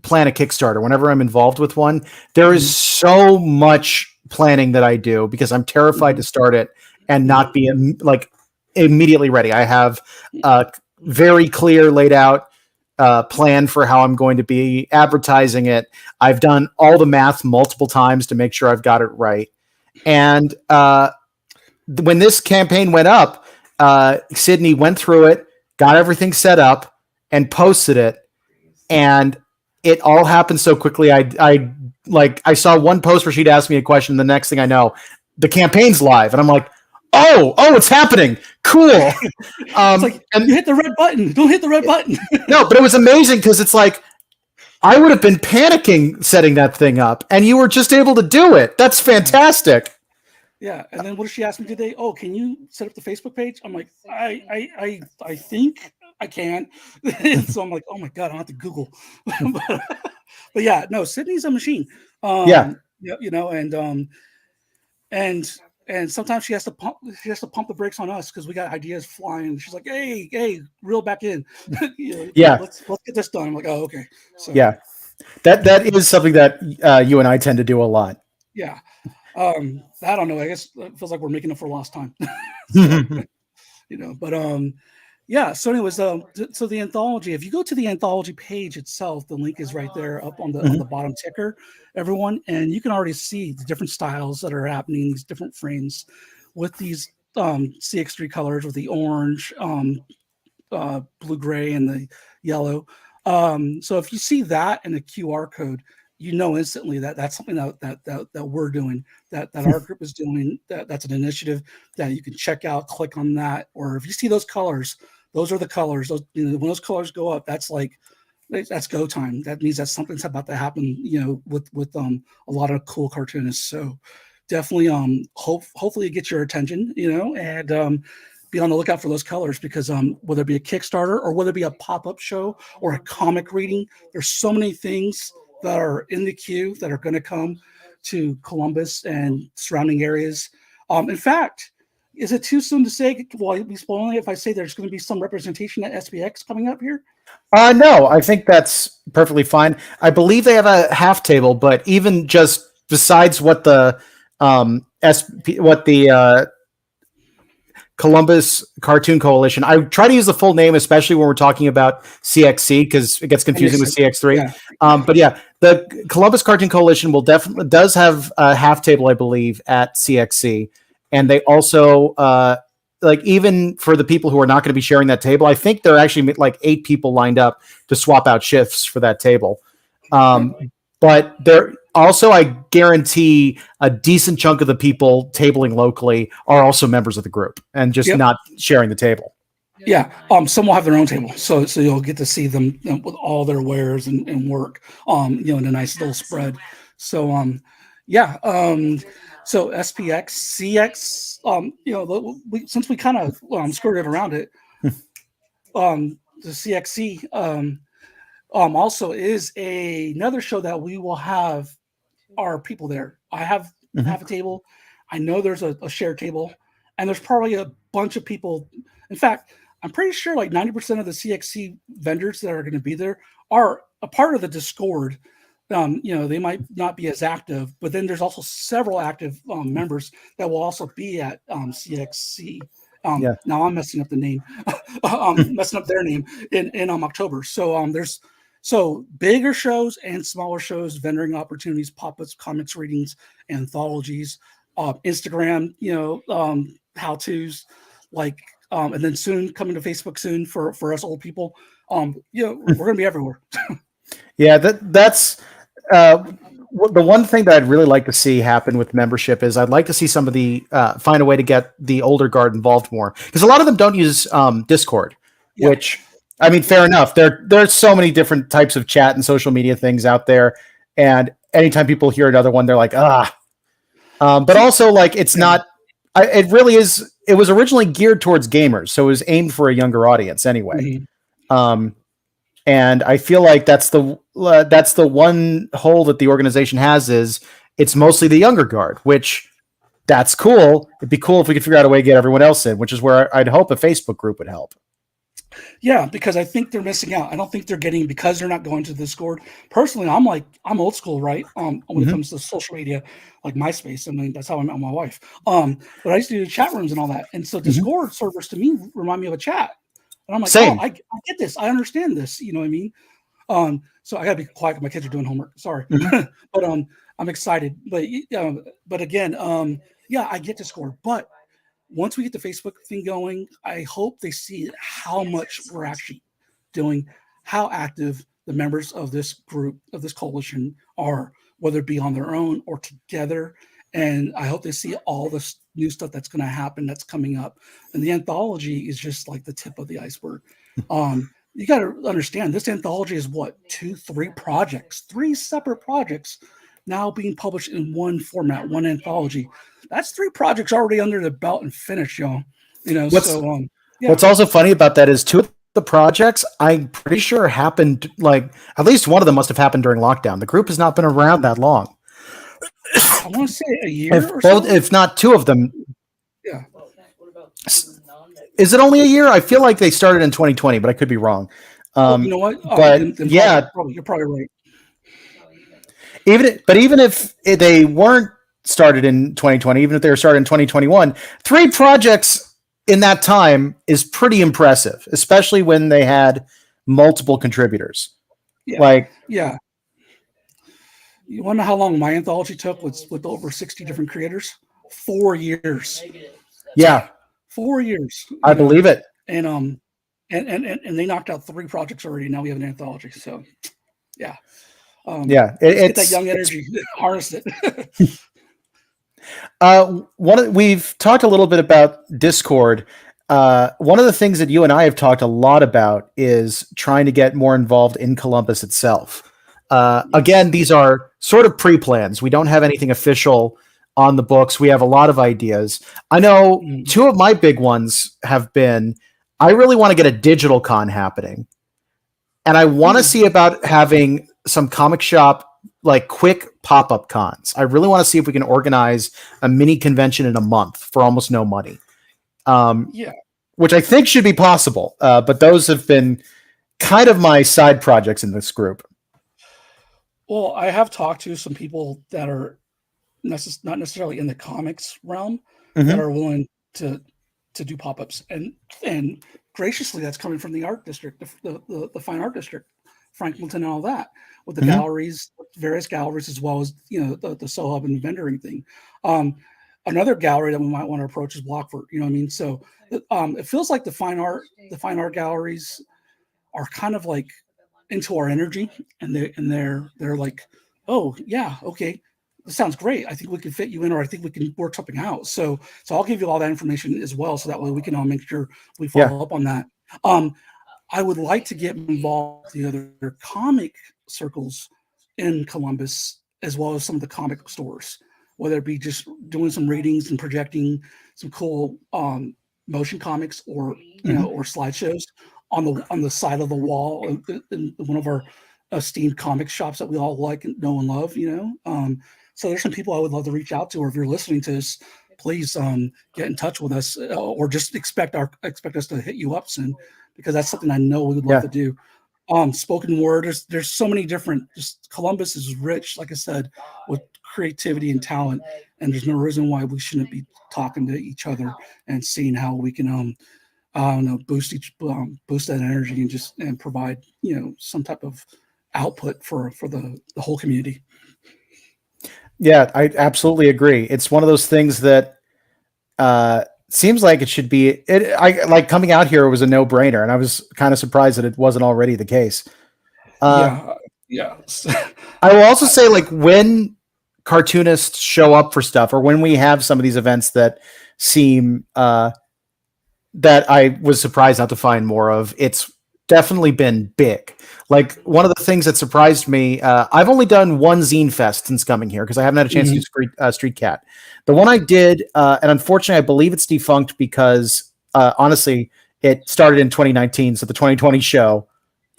plan a Kickstarter, whenever I'm involved with one, there is Mhm, so much planning that I do because I'm terrified mhm, to start it and mhm, not be like immediately ready. I have a very clear laid out plan for how I'm going to be advertising it. I've done all the math multiple times to make sure I've got it right. And when this campaign went up, Sydney went through it, got everything set up, and posted it. And it all happened so quickly. I saw one post where she'd ask me a question. The next thing I know, the campaign's live, and I'm like, oh, it's happening. Cool. It's like And you hit the red button. Don't hit the red button. no, but it was amazing because it's like I would have been panicking setting that thing up, and you were just able to do it. That's fantastic. Yeah, and then what did she ask me today? Oh, can you set up the Facebook page? I'm like, I think I can. So I'm like, oh my god, I don't have to Google. but, but yeah, no, Sydney's a machine. Yeah, And and sometimes she has to pump the brakes on us because we got ideas flying. She's like, hey, reel back in. yeah, Let's get this done. I'm like, oh, okay. So yeah. That is something that you and I tend to do a lot. yeah. I don't know. I guess it feels like we're making up for lost time. so but yeah. So anyways, so the anthology. If you go to the anthology page itself, the link is right there up on the Mhm. bottom ticker, everyone, and you can already see the different styles that are happening. These different frames with these CX3 colors with the orange, blue gray, and the yellow. So if you see that in the QR code, you know instantly that that's something that we're doing, that our group is doing. That's an initiative that you can check out, click on that, or if you see those colors, those are the colors. Those when those colors go up, that's go time. That means that something's about to happen. With a lot of cool cartoonists. So definitely hopefully it gets your attention. And be on the lookout for those colors because whether it be a Kickstarter or whether it be a pop-up show or a comic reading, there's so many things that are in the queue that are going to come to Columbus and surrounding areas. In fact, is it too soon to say? Will I be spoiling if I say there's going to be some representation at SPX coming up here? No, I think that's perfectly fine. I believe they have a half table, but even just besides what the Columbus Cartoon Coalition. I try to use the full name, especially when we're talking about CXC, because it gets That makes confusing with sense. CX3. Yeah. But yeah, the Columbus Cartoon Coalition does have a half table, I believe, at CXC, and they also like even for the people who are not going to be sharing that table, I think there are actually like 8 people lined up to swap out shifts for that table. Um, but there also, I guarantee a decent chunk of the people tabling locally are also members of the group and just Yep. not sharing the table. Yeah. Some will have their own table, so you'll get to see them with all their wares and work. In a nice little spread. So yeah. So SPX, CX. Since we kind of skirted around it, the CXC also is another show that we will have our people there. I have Mhm. half a table. I know there's a shared table, and there's probably a bunch of people. In fact, I'm pretty sure like 90% of the CXC vendors that are going to be there are a part of the Discord. They might not be as active, but then there's also several active members that will also be at CXC Yeah. Now I'm messing up the name. I'm messing up their name in October. So there's bigger shows and smaller shows, vendoring opportunities, pop-ups, comics readings, anthologies, Instagram, how-tos, like, and then soon coming to Facebook soon for us old people. We're gonna be everywhere. Yeah, that's the one thing that I'd really like to see happen with membership is I'd like to see some of the find a way to get the older guard involved more, because a lot of them don't use Discord, which, I mean, fair enough. There's so many different types of chat and social media things out there, and anytime people hear another one, they're like, but also, like, it's not. It really is. It was originally geared towards gamers, so it was aimed for a younger audience anyway. Mm-hmm. And I feel like that's the one hole that the organization has, is it's mostly the younger guard, which that's cool. It'd be cool if we could figure out a way to get everyone else in, which is where I'd hope a Facebook group would help. Yeah, because I think they're missing out. I don't think they're getting, because they're not going to Discord. Personally, I'm old school, right? When it comes to social media, like MySpace. I mean, that's how I met my wife. But I used to do chat rooms and all that. And so Discord servers to me remind me of a chat. And I'm like, same. I get this. I understand this. You know what I mean? So I gotta be quiet. My kids are doing homework. Sorry. But I'm excited. But again, I get Discord. But once we get the Facebook thing going, I hope they see how much we're actually doing, how active the members of this group, of this coalition are, whether it be on their own or together. And I hope they see all this new stuff that's going to happen, that's coming up. And the anthology is just like the tip of the iceberg. You got to understand, this anthology is what, 2-3 projects, 3 separate projects now being published in one format, one anthology. That's 3 projects already under the belt and finished, y'all. What's also funny about that is 2 of the projects, I'm pretty sure happened, like, at least one of them must have happened during lockdown. The group has not been around that long. I want to say a year if not 2 of them. Yeah. Is it only a year? I feel like they started in 2020, but I could be wrong. You know what? But you're probably right. Even if they weren't started in 2020, even if they were started in 2021, 3 projects in that time is pretty impressive, especially when they had multiple contributors. Yeah. You want to know how long my anthology took with over 60 different creators? 4 years. Yeah. 4 years. I believe it. And they knocked out 3 projects already. Now we have an anthology. So yeah. It's that young energy, harness it. We've talked a little bit about Discord. One of the things that you and I have talked a lot about is trying to get more involved in Columbus itself. Again, these are sort of pre-plans. We don't have anything official on the books. We have a lot of ideas. I know 2 of my big ones have been, I really want to get a digital con happening. And I want to see about having some comic shop, like, quick pop-up cons. I really want to see if we can organize a mini convention in a month for almost no money. Which I think should be possible. But those have been kind of my side projects in this group. Well, I have talked to some people that are not necessarily in the comics realm that are willing to do pop-ups, and graciously that's coming from the art district, the fine art district, Franklinton and all that, with the galleries, various galleries, as well as the Soul Hub and vendoring thing. Another gallery that we might want to approach is Blockford. You know what I mean? So it feels like the fine art galleries are kind of like into our energy, and they're like, oh yeah, okay, this sounds great. I think we can fit you in, or I think we can work something out. So I'll give you all that information as well, so that way we can all make sure we follow up on that. I would like to get involved with the other comic circles in Columbus, as well as some of the comic stores, whether it be just doing some readings and projecting some cool motion comics, or or slideshows on the side of the wall in one of our esteemed comic shops that we all like and know and love. So there's some people I would love to reach out to, or if you're listening to this, please get in touch with us, or just expect us to hit you up soon, because that's something I know we would love to do. spoken word. There's so many different. Just Columbus is rich, like I said, with creativity and talent, and there's no reason why we shouldn't be talking to each other and seeing how we can I don't know, boost that energy and provide some type of output for the whole community. Yeah, I absolutely agree. It's one of those things that seems like it should be. I like coming out here. It was a no brainer, and I was kind of surprised that it wasn't already the case. Yeah. I will also say, like, when cartoonists show up for stuff, or when we have some of these events that seem that I was surprised not to find more of, it's definitely been big. Like, one of the things that surprised me, I've only done one zine fest since coming here because I haven't had a chance to do Street Cat. The one I did, and unfortunately I believe it's defunct because honestly it started in 2019, so the 2020 show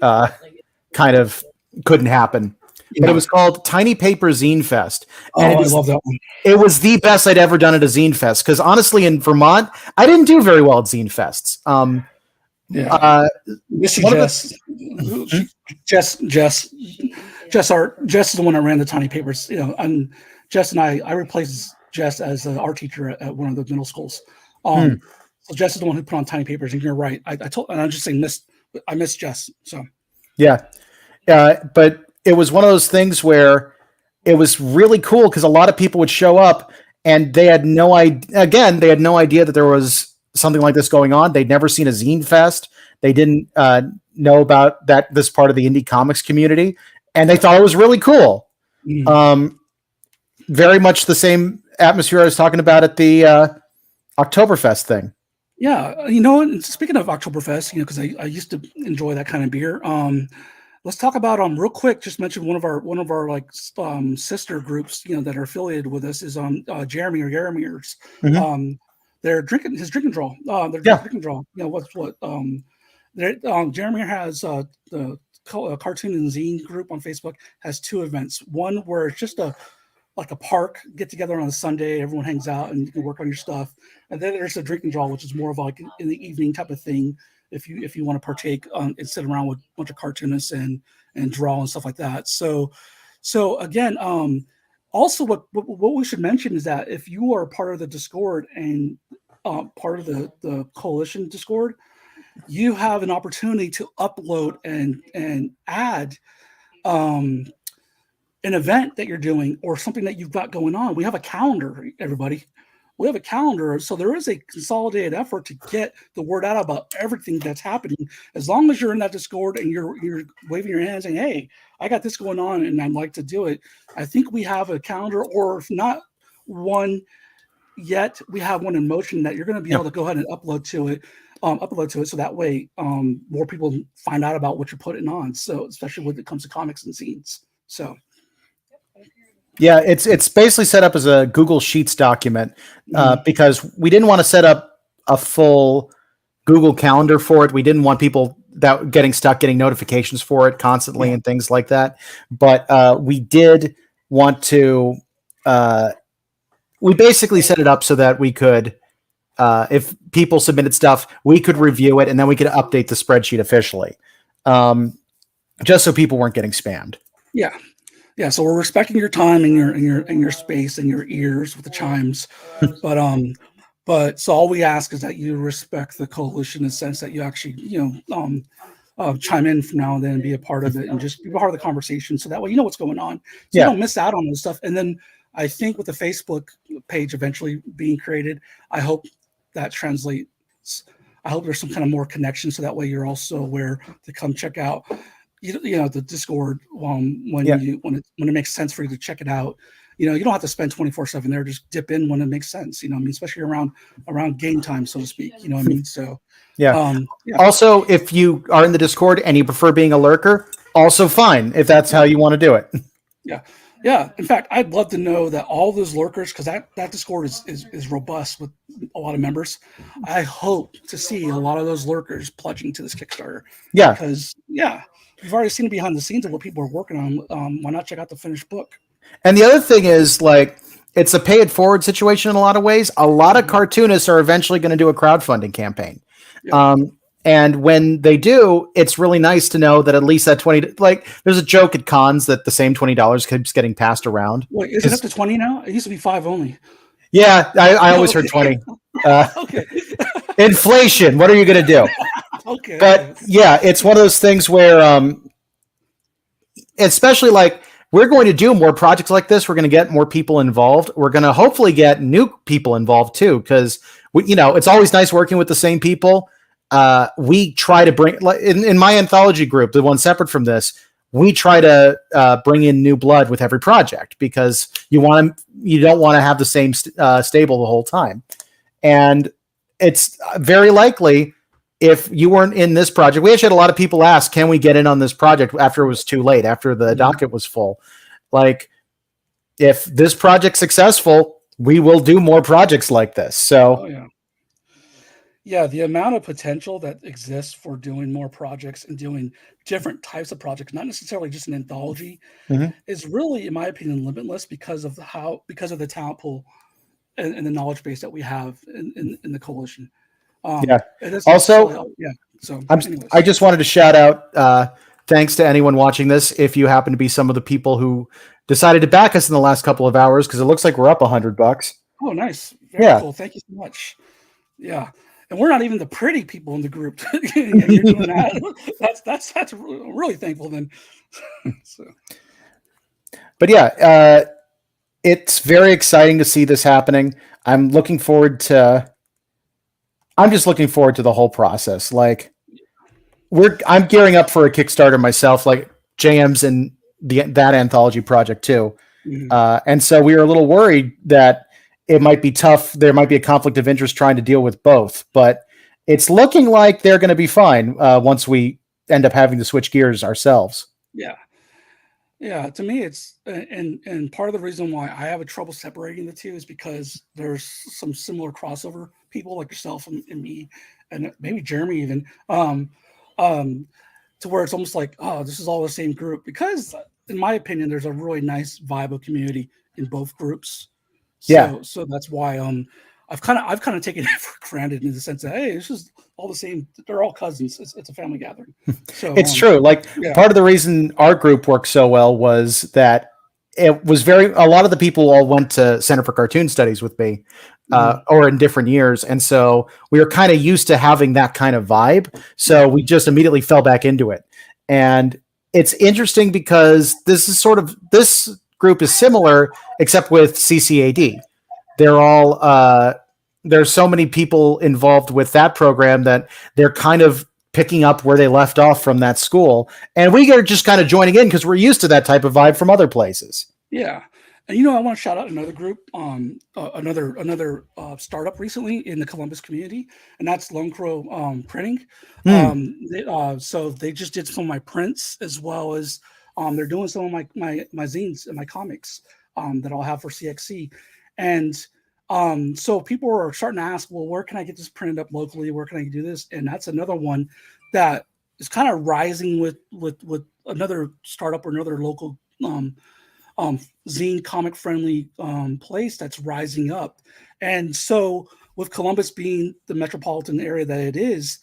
kind of couldn't happen. But it was called Tiny Paper Zine Fest. And I love that one. It was the best I'd ever done at a zine fest because honestly, in Vermont, I didn't do very well at zine fests. Jess is the one that ran the Tiny Papers. And Jess and I replaced Jess as an art teacher at one of the middle schools. So Jess is the one who put on Tiny Papers, and you're right. I'm just saying I miss Jess. So yeah, but it was one of those things where it was really cool because a lot of people would show up and they had no idea. Again, they had no idea that there was something like this going on. They'd never seen a zine fest. They didn't know about this part of the indie comics community, and they thought it was really cool. Very much the same atmosphere I was talking about at the Oktoberfest thing. Yeah, speaking of Oktoberfest, because I used to enjoy that kind of beer. Let's talk about real quick. Just mention one of our like sister groups, that are affiliated with us is Jeremy or Jeremy's. They're drinking his drinking draw. Drinking draw. Jeremy has the cartoon and zine group on Facebook has two events. One where it's just like a park get together on a Sunday, everyone hangs out and you can work on your stuff. And then there's a drinking draw, which is more of like in the evening type of thing. If you want to partake and sit around with a bunch of cartoonists and draw and stuff like that. So again, also what we should mention is that if you are part of the Discord and part of the coalition Discord, you have an opportunity to upload and add an event that you're doing or something that you've got going on. We have a calendar, everybody. We have a calendar, so there is a consolidated effort to get the word out about everything that's happening. As long as you're in that Discord and you're waving your hands saying, "Hey, I got this going on and I'd like to do it," I think we have a calendar, or if not one yet, we have one in motion that you're going to be able to go ahead and upload to it. So that way more people find out about what you're putting on. So especially when it comes to comics and zines. So. Yeah, it's basically set up as a Google Sheets document because we didn't want to set up a full Google Calendar for it. We didn't want people getting notifications for it constantly and things like that. But we did want to. We basically set it up so that we could, if people submitted stuff, we could review it and then we could update the spreadsheet officially, just so people weren't getting spammed. Yeah. Yeah, so we're respecting your time and your space and your ears with the chimes, but so all we ask is that you respect the coalition in the sense that you actually chime in from now and then and be a part of it and just be part of the conversation, so that way you know what's going on, so you don't miss out on this stuff. And then I think with the Facebook page eventually being created, I hope that translates. I hope there's some kind of more connection, so that way you're also aware to come check out. The Discord when it makes sense for you to check it out. You don't have to spend 24/7 there. Just dip in when it makes sense. Especially around game time, so to speak. You know what I mean? So Also, if you are in the Discord and you prefer being a lurker, also fine if that's how you want to do it. Yeah. In fact, I'd love to know that all those lurkers, because that Discord is robust with a lot of members. I hope to see a lot of those lurkers pledging to this Kickstarter. Yeah, because you've already seen behind the scenes of what people are working on. Why not check out the finished book? And the other thing is, like, it's a pay it forward situation in a lot of ways. A lot of cartoonists are eventually going to do a crowdfunding campaign. And when they do, it's really nice to know that at least that 20, like there's a joke at cons that the same $20 keeps getting passed around. Wait, is it up to 20 now? It used to be 5 only. Yeah, I always heard 20. Okay. Inflation. What are you going to do? Okay. But yeah, it's one of those things where, especially like we're going to do more projects like this. We're going to get more people involved. We're going to hopefully get new people involved too, because it's always nice working with the same people. We try to bring, in my anthology group, the one separate from this, we try to bring in new blood with every project because you don't want to have the same stable the whole time. And it's very likely if you weren't in this project, we actually had a lot of people ask, can we get in on this project after it was too late, after the docket was full? Like, if this project's successful, we will do more projects like this. So, yeah, the amount of potential that exists for doing more projects and doing different types of projects, not necessarily just an anthology, is really, in my opinion, limitless because of the talent pool and the knowledge base that we have in the coalition. Also, I just wanted to shout out, thanks to anyone watching this. If you happen to be some of the people who decided to back us in the last couple of hours, because it looks like we're up $100. Oh, nice. Very cool. Thank you so much. Yeah. And we're not even the pretty people in the group. You're doing that. That's really thankful then. So. But yeah, it's very exciting to see this happening. I'm just looking forward to the whole process. Like I'm gearing up for a Kickstarter myself, like JM's in that anthology project too. And so we were a little worried that it might be tough. There might be a conflict of interest trying to deal with both, but it's looking like they're going to be fine once we end up having to switch gears ourselves. Yeah. Yeah. To me, it's, and part of the reason why I have a trouble separating the two is because there's some similar crossover people like yourself and me, and maybe Jeremy even, to where it's almost like, oh, this is all the same group, because in my opinion, there's a really nice vibe of community in both groups. So that's why I've kind of taken it for granted in the sense that, hey, this is all the same. They're all cousins. It's a family gathering. So it's true. Like part of the reason our group worked so well was that it was a lot of the people all went to Center for Cartoon Studies with me, or in different years. And so we were kind of used to having that kind of vibe. So we just immediately fell back into it. And it's interesting because this group is similar, except with CCAD. They're all, there's so many people involved with that program that they're kind of picking up where they left off from that school. And we are just kind of joining in because we're used to that type of vibe from other places. Yeah. And, I want to shout out another group, another startup recently in the Columbus community, and that's Lone Crow Printing. So they just did some of my prints, as well as they're doing some of my zines and my comics that I'll have for CXC. And so people are starting to ask, well, where can I get this printed up locally? Where can I do this? And that's another one that is kind of rising with another startup or another local zine comic friendly place that's rising up. And so with Columbus being the metropolitan area that it is,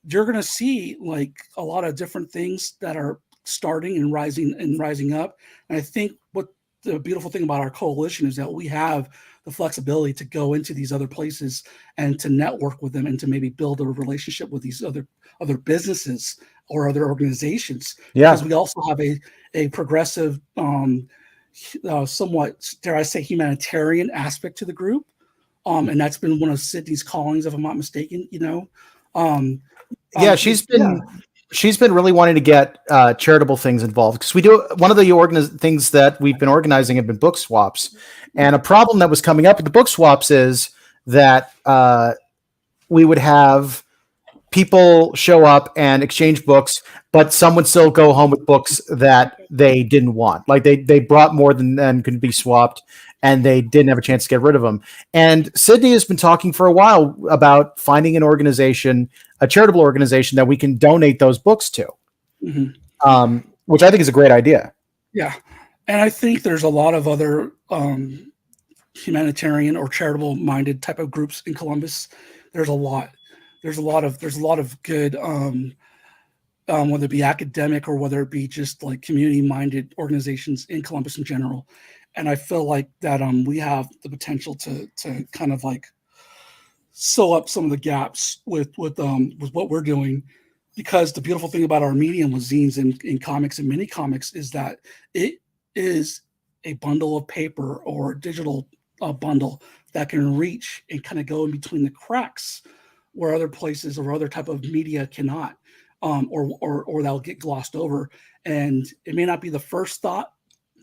you're going to see like a lot of different things that are starting and rising up. And I think what the beautiful thing about our coalition is that we have the flexibility to go into these other places and to network with them and to maybe build a relationship with these other businesses or other organizations. Yeah. Because we also have a progressive, somewhat, dare I say, humanitarian aspect to the group. And that's been one of Sydney's callings, if I'm not mistaken, she's been really wanting to get charitable things involved, because we do one of the things that we've been organizing have been book swaps. And a problem that was coming up with the book swaps is that we would have people show up and exchange books, but some would still go home with books that they didn't want. Like they brought more than could be swapped, and they didn't have a chance to get rid of them. And Sydney has been talking for a while about finding an organization, a charitable organization, that we can donate those books to, which I think is a great idea. Yeah. And I think there's a lot of other humanitarian or charitable minded type of groups in Columbus. There's a lot. there's a lot of good whether it be academic or whether it be just like community-minded organizations in Columbus in general. And I feel like that we have the potential to kind of like sew up some of the gaps with what we're doing, because the beautiful thing about our medium with zines and comics and mini comics is that it is a bundle of paper or a digital bundle that can reach and kind of go in between the cracks where other places or other type of media cannot, or that'll get glossed over. And it may not be the first thought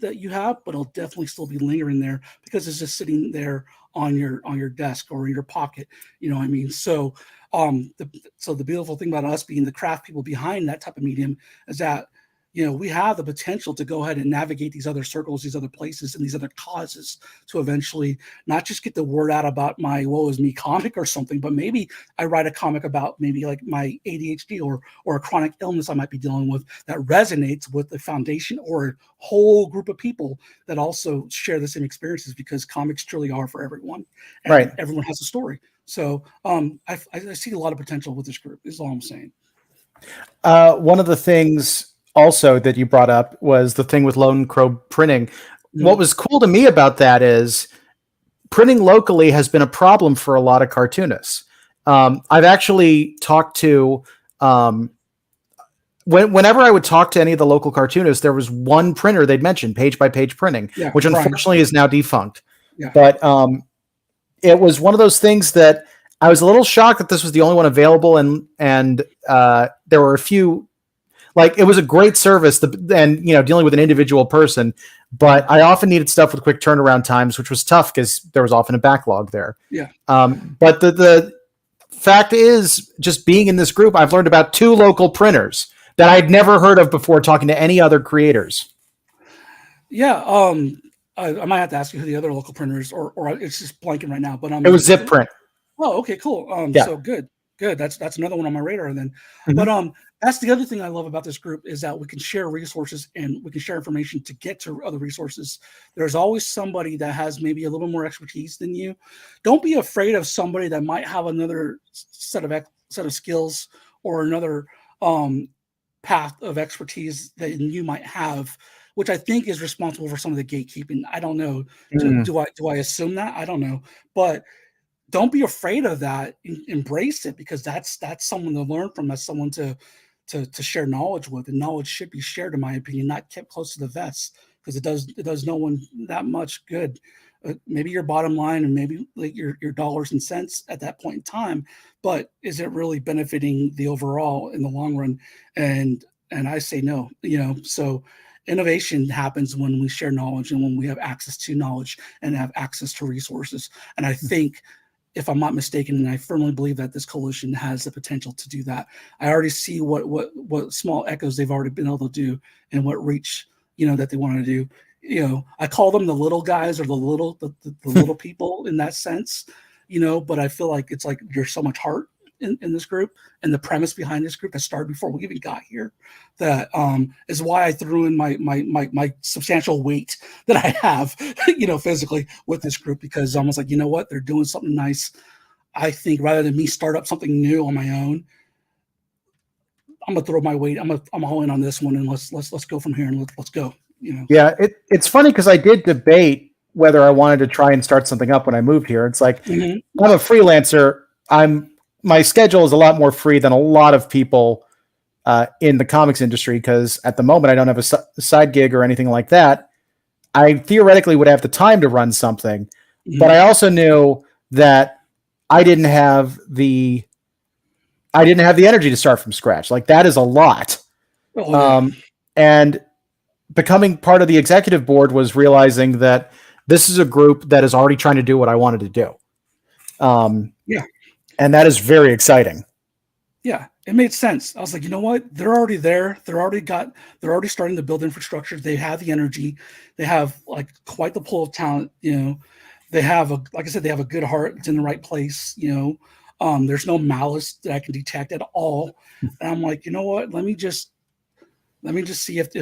that you have, but it'll definitely still be lingering there because it's just sitting there on your desk or in your pocket. You know what I mean? So the beautiful thing about us being the craft people behind that type of medium is that, you know, we have the potential to go ahead and navigate these other circles, these other places, and these other causes to eventually not just get the word out about my woe is me comic or something, but maybe I write a comic about maybe like my ADHD or a chronic illness I might be dealing with that resonates with the foundation or a whole group of people that also share the same experiences, because comics truly are for everyone. And Right. everyone has a story. So I see a lot of potential with this group, is all I'm saying. One of the things also that you brought up was the thing with Lone Crow Printing. Mm-hmm. What was cool to me about that is printing locally has been a problem for a lot of cartoonists. I've actually talked to, whenever I would talk to any of the local cartoonists, there was one printer they'd mention, Page by Page Printing, which unfortunately is now defunct. Yeah. But it was one of those things that I was a little shocked that this was the only one available, and there were a few. Like, it was a great service, and you know, dealing with an individual person, but I often needed stuff with quick turnaround times, which was tough because there was often a backlog there. Yeah. But the fact is, just being in this group, I've learned about 2 local printers that I'd never heard of before talking to any other creators. Yeah. I might have to ask you who the other local printers, or it's just blanking right now. But it was Zip Print. Oh, okay, cool. Yeah. So good. That's another one on my radar then. Mm-hmm. But that's the other thing I love about this group, is that we can share resources and we can share information to get to other resources. There's always somebody that has maybe a little more expertise than you. Don't be afraid of somebody that might have another set of skills or another path of expertise that you might have, which I think is responsible for some of the gatekeeping. I don't know. Mm-hmm. Do I assume that? I don't know. But don't be afraid of that. Embrace it, because that's someone to learn from. That's someone to share knowledge with, and knowledge should be shared, in my opinion, not kept close to the vest, because it does no one that much good. Maybe your bottom line and maybe like your dollars and cents at that point in time, but is it really benefiting the overall in the long run? And I say no. You know, so innovation happens when we share knowledge and when we have access to knowledge and have access to resources. And I think, if I'm not mistaken, and I firmly believe that this coalition has the potential to do that. I already see what small echoes they've already been able to do, and what reach, you know, that they want to do. You know, I call them the little guys, or the little people in that sense, you know, but I feel like it's like there's so much heart in this group, and the premise behind this group that started before we even got here, that is why I threw in my substantial weight that I have, you know, physically with this group, because I was like, you know what, they're doing something nice. I think rather than me start up something new on my own, I'm gonna throw my weight. I'm all in on this one, and let's go from here, and let's go. You know. Yeah, it's funny because I did debate whether I wanted to try and start something up when I moved here. It's like, I'm a freelancer. My schedule is a lot more free than a lot of people in the comics industry, because at the moment I don't have a side gig or anything like that. I theoretically would have the time to run something, but I also knew that I didn't have the energy to start from scratch. Like, that is a lot. And becoming part of the executive board was realizing that this is a group that is already trying to do what I wanted to do. Yeah. And that is very exciting. Yeah, it made sense. I was like, you know what? They're already there. They're already starting to build infrastructure. They have the energy. They have like quite the pool of talent. You know, they have like I said, they have a good heart. It's in the right place. You know, there's no malice that I can detect at all. And I'm like, you know what? Let me just see if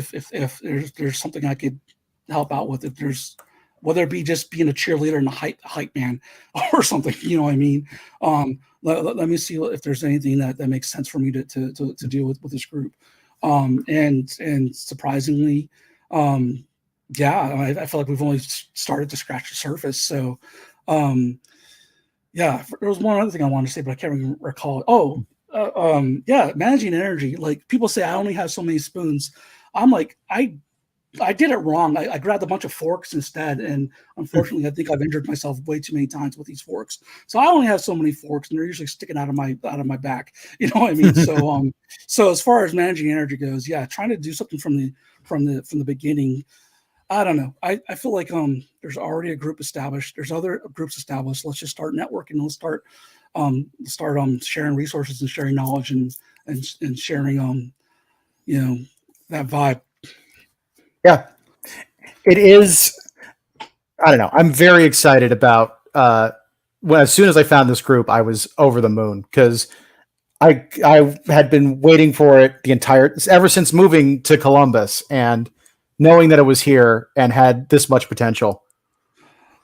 there's something I could help out with. If there's whether it be just being a cheerleader and a hype man or something. You know what I mean? Let me see if there's anything that makes sense for me to deal with this group. And surprisingly, I feel like we've only started to scratch the surface. So, there was one other thing I wanted to say, but I can't even recall it. Managing energy. Like, people say I only have so many spoons. I'm like, I did it wrong. I grabbed a bunch of forks instead, and unfortunately, I think I've injured myself way too many times with these forks. So I only have so many forks, and they're usually sticking out of my back. You know what I mean? So as far as managing energy goes, trying to do something from the beginning. I don't know. I feel like there's already a group established. There's other groups established. Let's just start networking. Let's start sharing resources and sharing knowledge and sharing that vibe. Yeah, it is. I don't know. I'm very excited about as soon as I found this group, I was over the moon because I had been waiting for it ever since moving to Columbus and knowing that it was here and had this much potential.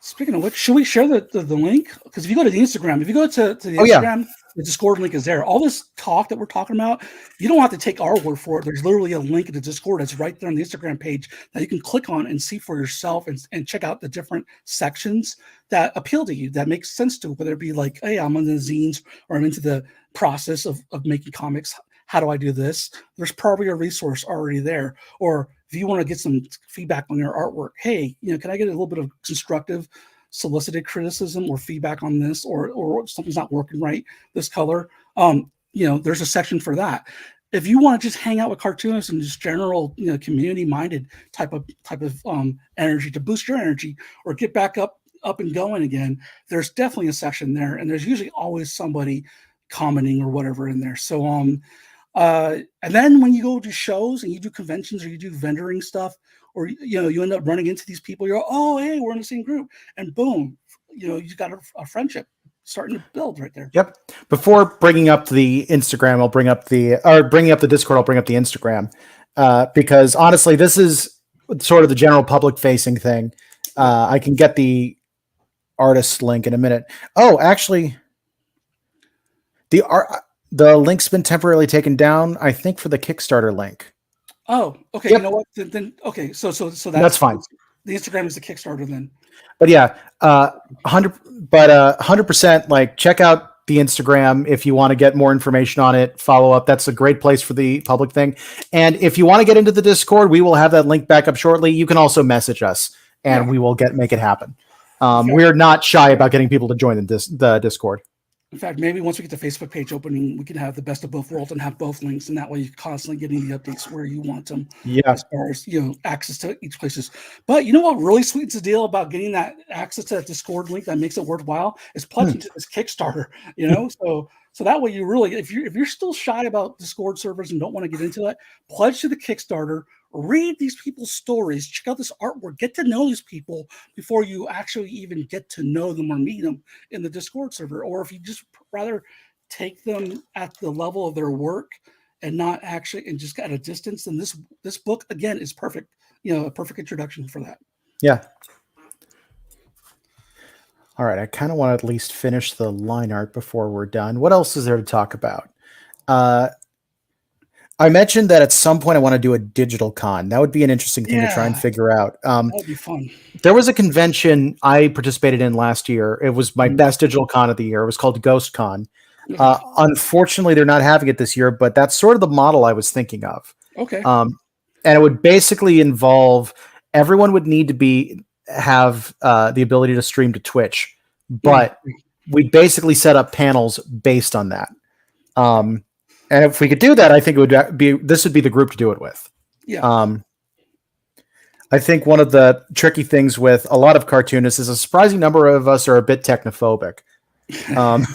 Speaking of which, should we share the link? Because if you go to the Instagram, the Instagram, the Discord link is there. All this talk that we're talking about, you don't have to take our word for it. There's literally a link in the Discord that's right there on the Instagram page that you can click on and see for yourself and check out the different sections that appeal to you, that makes sense to, whether it be like, hey, I'm into zines or I'm into the process of making comics. How do I do this? There's probably a resource already there. Or if you want to get some feedback on your artwork, hey, can I get a little bit of constructive solicited criticism or feedback on this, or something's not working right, this color? There's a section for that. If you want to just hang out with cartoonists and just general, community-minded type of energy to boost your energy or get back up and going again, there's definitely a section there, and there's usually always somebody commenting or whatever in there. So and then when you go to shows and you do conventions or you do vendoring stuff, or you end up running into these people, you're, oh, hey, we're in the same group, and boom, you got a friendship starting to build right there. Yep. Before bringing up the Instagram, bringing up the Discord, I'll bring up the Instagram because honestly, this is sort of the general public facing thing. I can get the artist link in a minute. Oh, actually, the link's been temporarily taken down, I think, for the Kickstarter link. Oh, okay. Yep. You know what? Then okay. So that's fine. The Instagram is the Kickstarter then. But yeah, 100%. Like, check out the Instagram if you want to get more information on it. Follow up. That's a great place for the public thing. And if you want to get into the Discord, we will have that link back up shortly. You can also message us, and we will make it happen. We're not shy about getting people to join the Discord. In fact, maybe once we get the Facebook page opening, we can have the best of both worlds and have both links, and that way you're constantly getting the updates where you want them. Yeah. As far as access to each places. But you know what really sweetens the deal about getting that access to that Discord link that makes it worthwhile is pledging to this Kickstarter. So that way you really, if you're still shy about Discord servers and don't want to get into it, pledge to the Kickstarter. Read these people's stories, check out this artwork, get to know these people before you actually even get to know them or meet them in the Discord server. Or if you just rather take them at the level of their work and not actually, and just at a distance, then this book again is perfect, a perfect introduction for that. Yeah. All right. I kind of want to at least finish the line art before we're done. What else is there to talk about? I mentioned that at some point I want to do a digital con. That would be an interesting thing to try and figure out. That would be fun. There was a convention I participated in last year. It was my best digital con of the year. It was called Ghost Con. Unfortunately, they're not having it this year, but that's sort of the model I was thinking of. Okay. And it would basically involve everyone would need to have the ability to stream to Twitch, but we basically set up panels based on that. And if we could do that, I think this would be the group to do it with. Yeah. I think one of the tricky things with a lot of cartoonists is a surprising number of us are a bit technophobic. And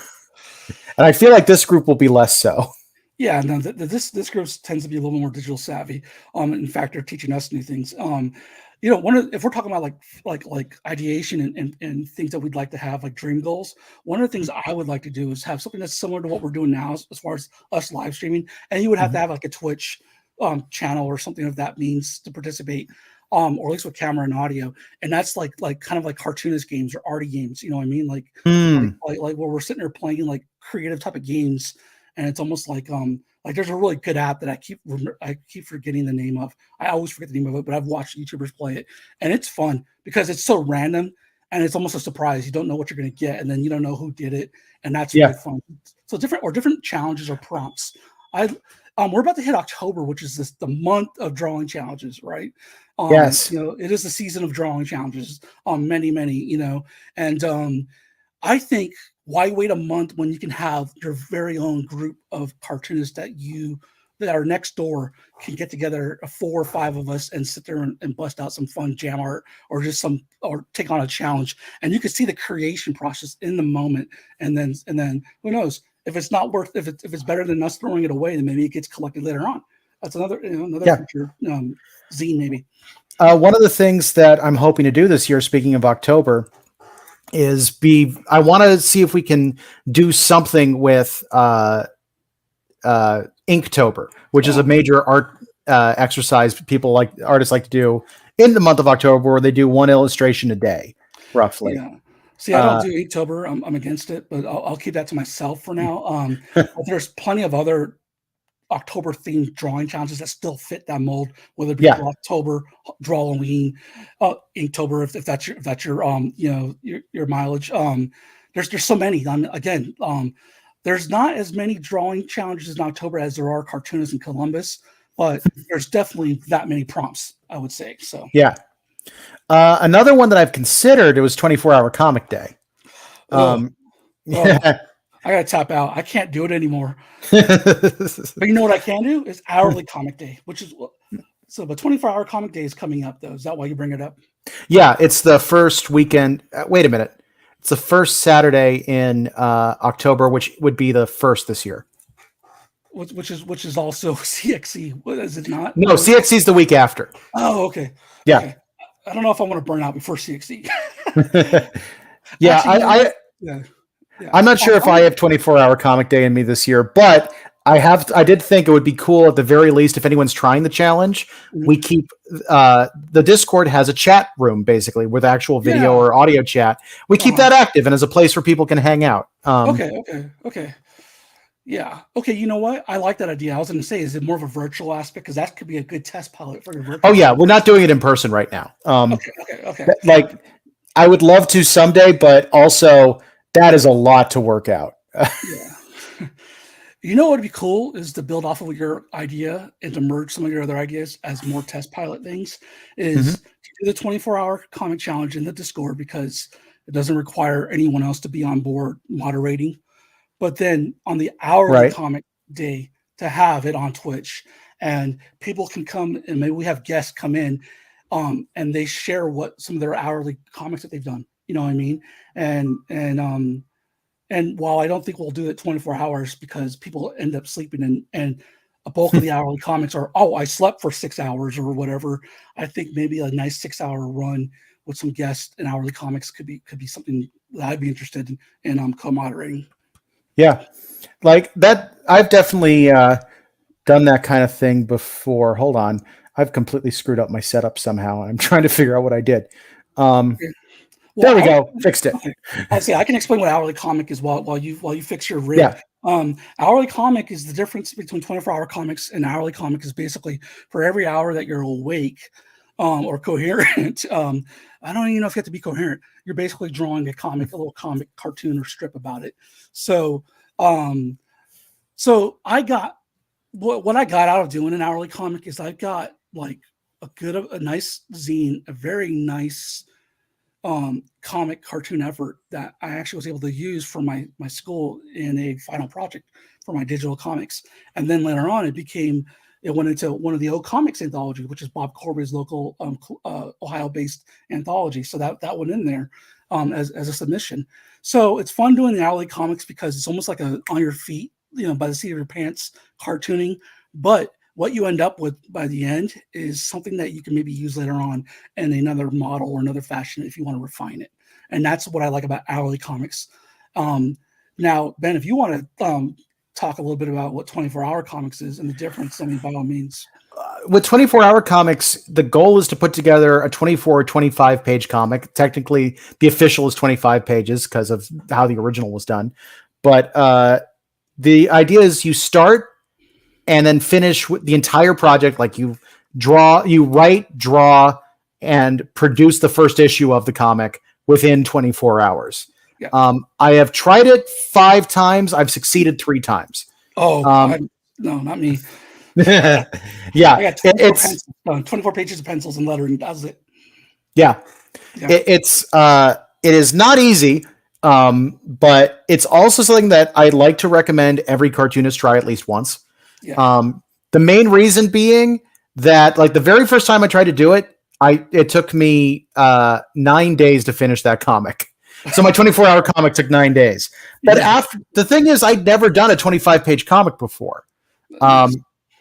I feel like this group will be less so. Yeah, no, this group tends to be a little more digital savvy. In fact, they're teaching us new things. If we're talking about like ideation and things that we'd like to have, like dream goals, one of the things I would like to do is have something that's similar to what we're doing now as far as us live streaming. And you would have to have like a Twitch channel or something of that means to participate. or at least with camera and audio, and that's like kind of like cartoonist games or arty games. You know what I mean? Like where we're sitting there playing like creative type of games, and it's almost like there's a really good app that I keep forgetting the name of. I always forget the name of it, but I've watched YouTubers play it, and it's fun because it's so random and it's almost a surprise. You don't know what you're going to get, and then you don't know who did it, and that's really fun. So different challenges or prompts. We're about to hit October, which is the month of drawing challenges, right? Yes. It is the season of drawing challenges. Many, and I think why wait a month when you can have your very own group of cartoonists that are next door can get together, 4 or 5 of us, and sit there and bust out some fun jam art or take on a challenge, and you can see the creation process in the moment, and then who knows if it's not worth if it's better than us throwing it away, then maybe it gets collected later on. That's another future zine maybe. One of the things that I'm hoping to do this year, speaking of October, is I want to see if we can do something with Inktober, which is a major art exercise artists like to do in the month of October, where they do 1 illustration a day, roughly. Yeah. See, I don't do Inktober. I'm against it, but I'll keep that to myself for now. But there's plenty of other October themed drawing challenges that still fit that mold, whether it be October, Drawalloween, Inktober, if that's your mileage. There's so many. There's not as many drawing challenges in October as there are cartoonists in Columbus, but there's definitely that many prompts, I would say. So yeah. Another one that I've considered, it was 24-hour comic day. I gotta tap out. I can't do it anymore. But you know what I can do is hourly comic day, which is so. But 24-hour comic day is coming up, though. Is that why you bring it up? Yeah, it's the first weekend. Wait a minute, it's the first Saturday in October, which would be the first this year. Which is also CXC. What is it not? No, CXC is the week after. Oh, okay. Yeah. Okay. I don't know if I want to burn out before CXC. Yeah, Actually, I'm not sure if I have 24-hour comic day in me this year, but I did think it would be cool at the very least if anyone's trying the challenge. We keep the Discord has a chat room basically with actual video or audio chat. We keep that active and as a place where people can hang out. Okay. Yeah. Okay. You know what? I like that idea. I was going to say, is it more of a virtual aspect? Because that could be a good test pilot for your virtual. Oh yeah, we're not doing it in person right now. Okay. Like, I would love to someday, but also that is a lot to work out. Yeah. You know what would be cool is to build off of your idea and to merge some of your other ideas as more test pilot things. Is to do the 24-hour comic challenge in the Discord, because it doesn't require anyone else to be on board moderating. But then on the hourly comic day, to have it on Twitch, and people can come, and maybe we have guests come in, and they share what some of their hourly comics that they've done. You know what I mean? And while I don't think we'll do it 24 hours because people end up sleeping, and a bulk of the hourly comics are, I slept for 6 hours or whatever. I think maybe a nice 6-hour run with some guests and hourly comics could be something that I'd be interested in co-moderating. Yeah, like that. I've definitely done that kind of thing before. Hold on. I've completely screwed up my setup somehow. I'm trying to figure out what I did. There we go. Fixed it. Okay. I see. I can explain what hourly comic is while you fix your rig. Yeah. Hourly comic is the difference between 24-hour comics and hourly comic is basically for every hour that you're awake or coherent. I don't even know if you have to be coherent. You're basically drawing a little comic cartoon or strip about it. So I got what I got out of doing an hourly comic is I got like a nice zine, a very nice comic cartoon effort that I actually was able to use for my school in a final project for my digital comics. And then later on it went into one of the O Comics anthology, which is Bob Corby's local Ohio-based anthology. So that went in there as a submission. So it's fun doing the hourly comics because it's almost like a on your feet, by the seat of your pants cartooning. But what you end up with by the end is something that you can maybe use later on in another model or another fashion if you want to refine it. And that's what I like about hourly comics. Now, Ben, if you want to talk a little bit about what 24-hour comics is and the difference, by all means. with 24-hour comics, the goal is to put together a 24 or 25 page comic. Technically, the official is 25 pages because of how the original was done. But the idea is you start and then finish with the entire project. Like you write, draw, and produce the first issue of the comic within 24 hours. Yeah. I have tried it 5 times. I've succeeded 3 times. Oh, no, not me. Yeah, I got 24 pages of pencils and lettering. That's it. Yeah. It is not easy, but it's also something that I'd like to recommend every cartoonist try at least once. Yeah. The main reason being that, like, the very first time I tried to do it, it took me 9 days to finish that comic. So my 24-hour comic took 9 days. But after the thing is, I'd never done a 25-page comic before.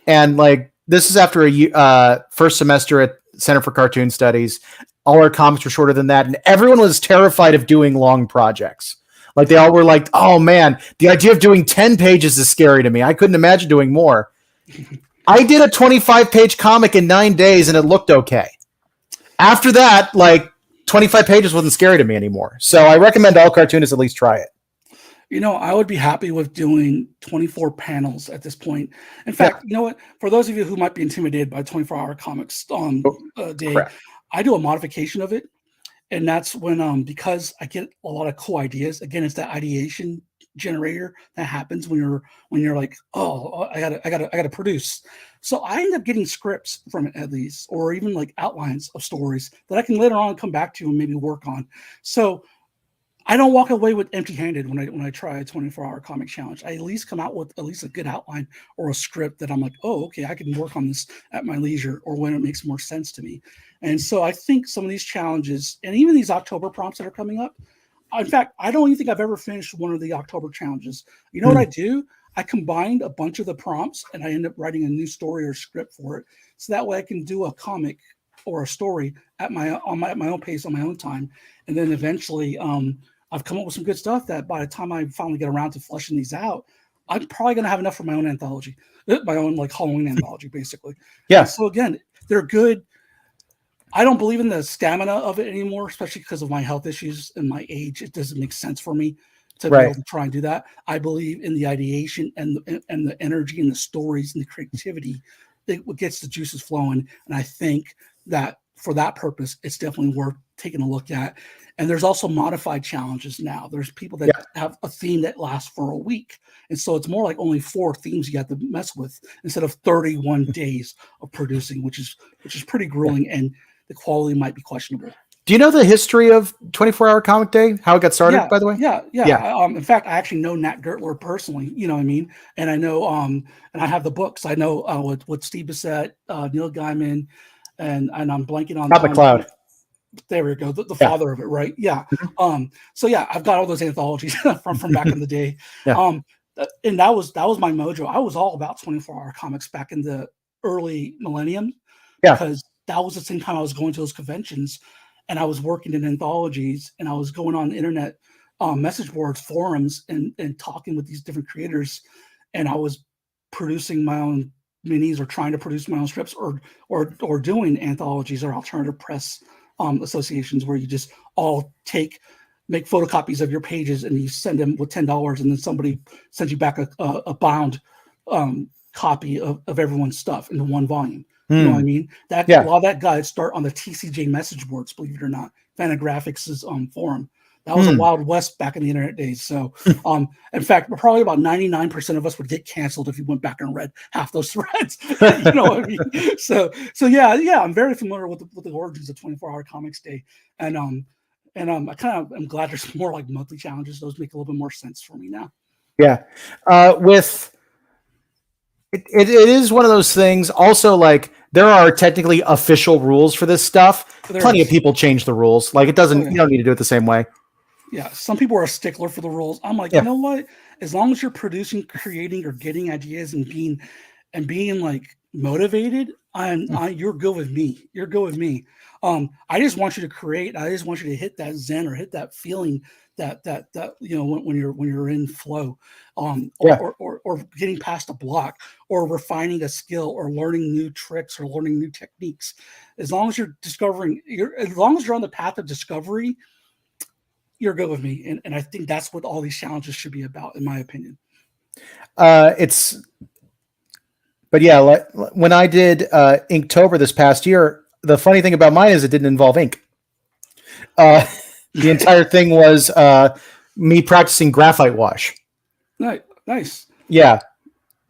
And like, this is after a first semester at Center for Cartoon Studies. All our comics were shorter than that, and everyone was terrified of doing long projects. Like, they all were like, "Oh man, the idea of doing 10 pages is scary to me. I couldn't imagine doing more." I did a 25-page comic in 9 days, and it looked okay. After that, like, 25 pages wasn't scary to me anymore. So I recommend all cartoonists at least try it. You know, I would be happy with doing 24 panels at this point. In fact, you know what? For those of you who might be intimidated by 24-hour comics on a day, I do a modification of it. And that's when, because I get a lot of cool ideas. Again, it's that ideation generator that happens when you're like, oh, I gotta produce. So I end up getting scripts from it, at least, or even like outlines of stories that I can later on come back to and maybe work on. So I don't walk away with empty-handed when I try a 24-hour comic challenge. I at least come out with at least a good outline or a script that I'm like, oh, okay, I can work on this at my leisure or when it makes more sense to me. And so I think some of these challenges and even these October prompts that are coming up, in fact, I don't even think I've ever finished one of the October challenges. You know what I do? I combined a bunch of the prompts and I end up writing a new story or script for it. So that way I can do a comic or a story at my own pace, on my own time. And then eventually, I've come up with some good stuff that by the time I finally get around to fleshing these out, I'm probably going to have enough for my own anthology, my own like Halloween anthology, basically. Yeah. And so again, they're good. I don't believe in the stamina of it anymore, especially because of my health issues and my age. It doesn't make sense for me to be able to try and do that. I believe in the ideation and the energy and the stories and the creativity that gets the juices flowing. And I think that for that purpose, it's definitely worth taking a look at. And there's also modified challenges now. There's people that have a theme that lasts for a week. And so it's more like only 4 themes you have to mess with instead of 31 days of producing, which is pretty grueling, and the quality might be questionable. Do you know the history of 24-hour comic day? How it got started, by the way? Yeah. In fact, I actually know Nat Gertler personally, you know what I mean? And I know, and I have the books. I know with Steve Bissett, Neil Gaiman, and I'm blanking on Todd McCloud. There we go. The father of it, right? Yeah. So yeah, I've got all those anthologies from back in the day. And that was my mojo. I was all about 24-hour comics back in the early millennium. Because that was the same time I was going to those conventions and I was working in anthologies and I was going on the internet message boards, forums, and talking with these different creators. And I was producing my own minis or trying to produce my own strips or doing anthologies or alternative press associations where you just all make photocopies of your pages and you send them with $10 and then somebody sends you back a bound copy of everyone's stuff into one volume. You know what I mean? A lot of that guys start on the TCJ message boards, believe it or not. Fantagraphics' forum. That was a Wild West back in the internet days. So, in fact, probably about 99% of us would get canceled if you went back and read half those threads. You know what I mean? So yeah, I'm very familiar with the origins of 24-hour comics day, and I kind of am glad there's more like monthly challenges. Those make a little bit more sense for me now. Yeah, it is one of those things. Also, like, there are technically official rules for this stuff. Plenty of people change the rules. Like, it doesn't. You don't need to do it the same way. Yeah, some people are a stickler for the rules. I'm like, you know what? As long as you're producing, creating, or getting ideas and being like motivated, you're good with me. You're good with me. I just want you to create. I just want you to hit that zen or hit that feeling that when you're in flow, or getting past a block, or refining a skill, or learning new tricks, or learning new techniques. As long as you're as long as you're on the path of discovery, you're good with me. And I think that's what all these challenges should be about, in my opinion. But yeah, when I did Inktober this past year, the funny thing about mine is it didn't involve ink. The entire thing was me practicing graphite wash. Nice. Yeah.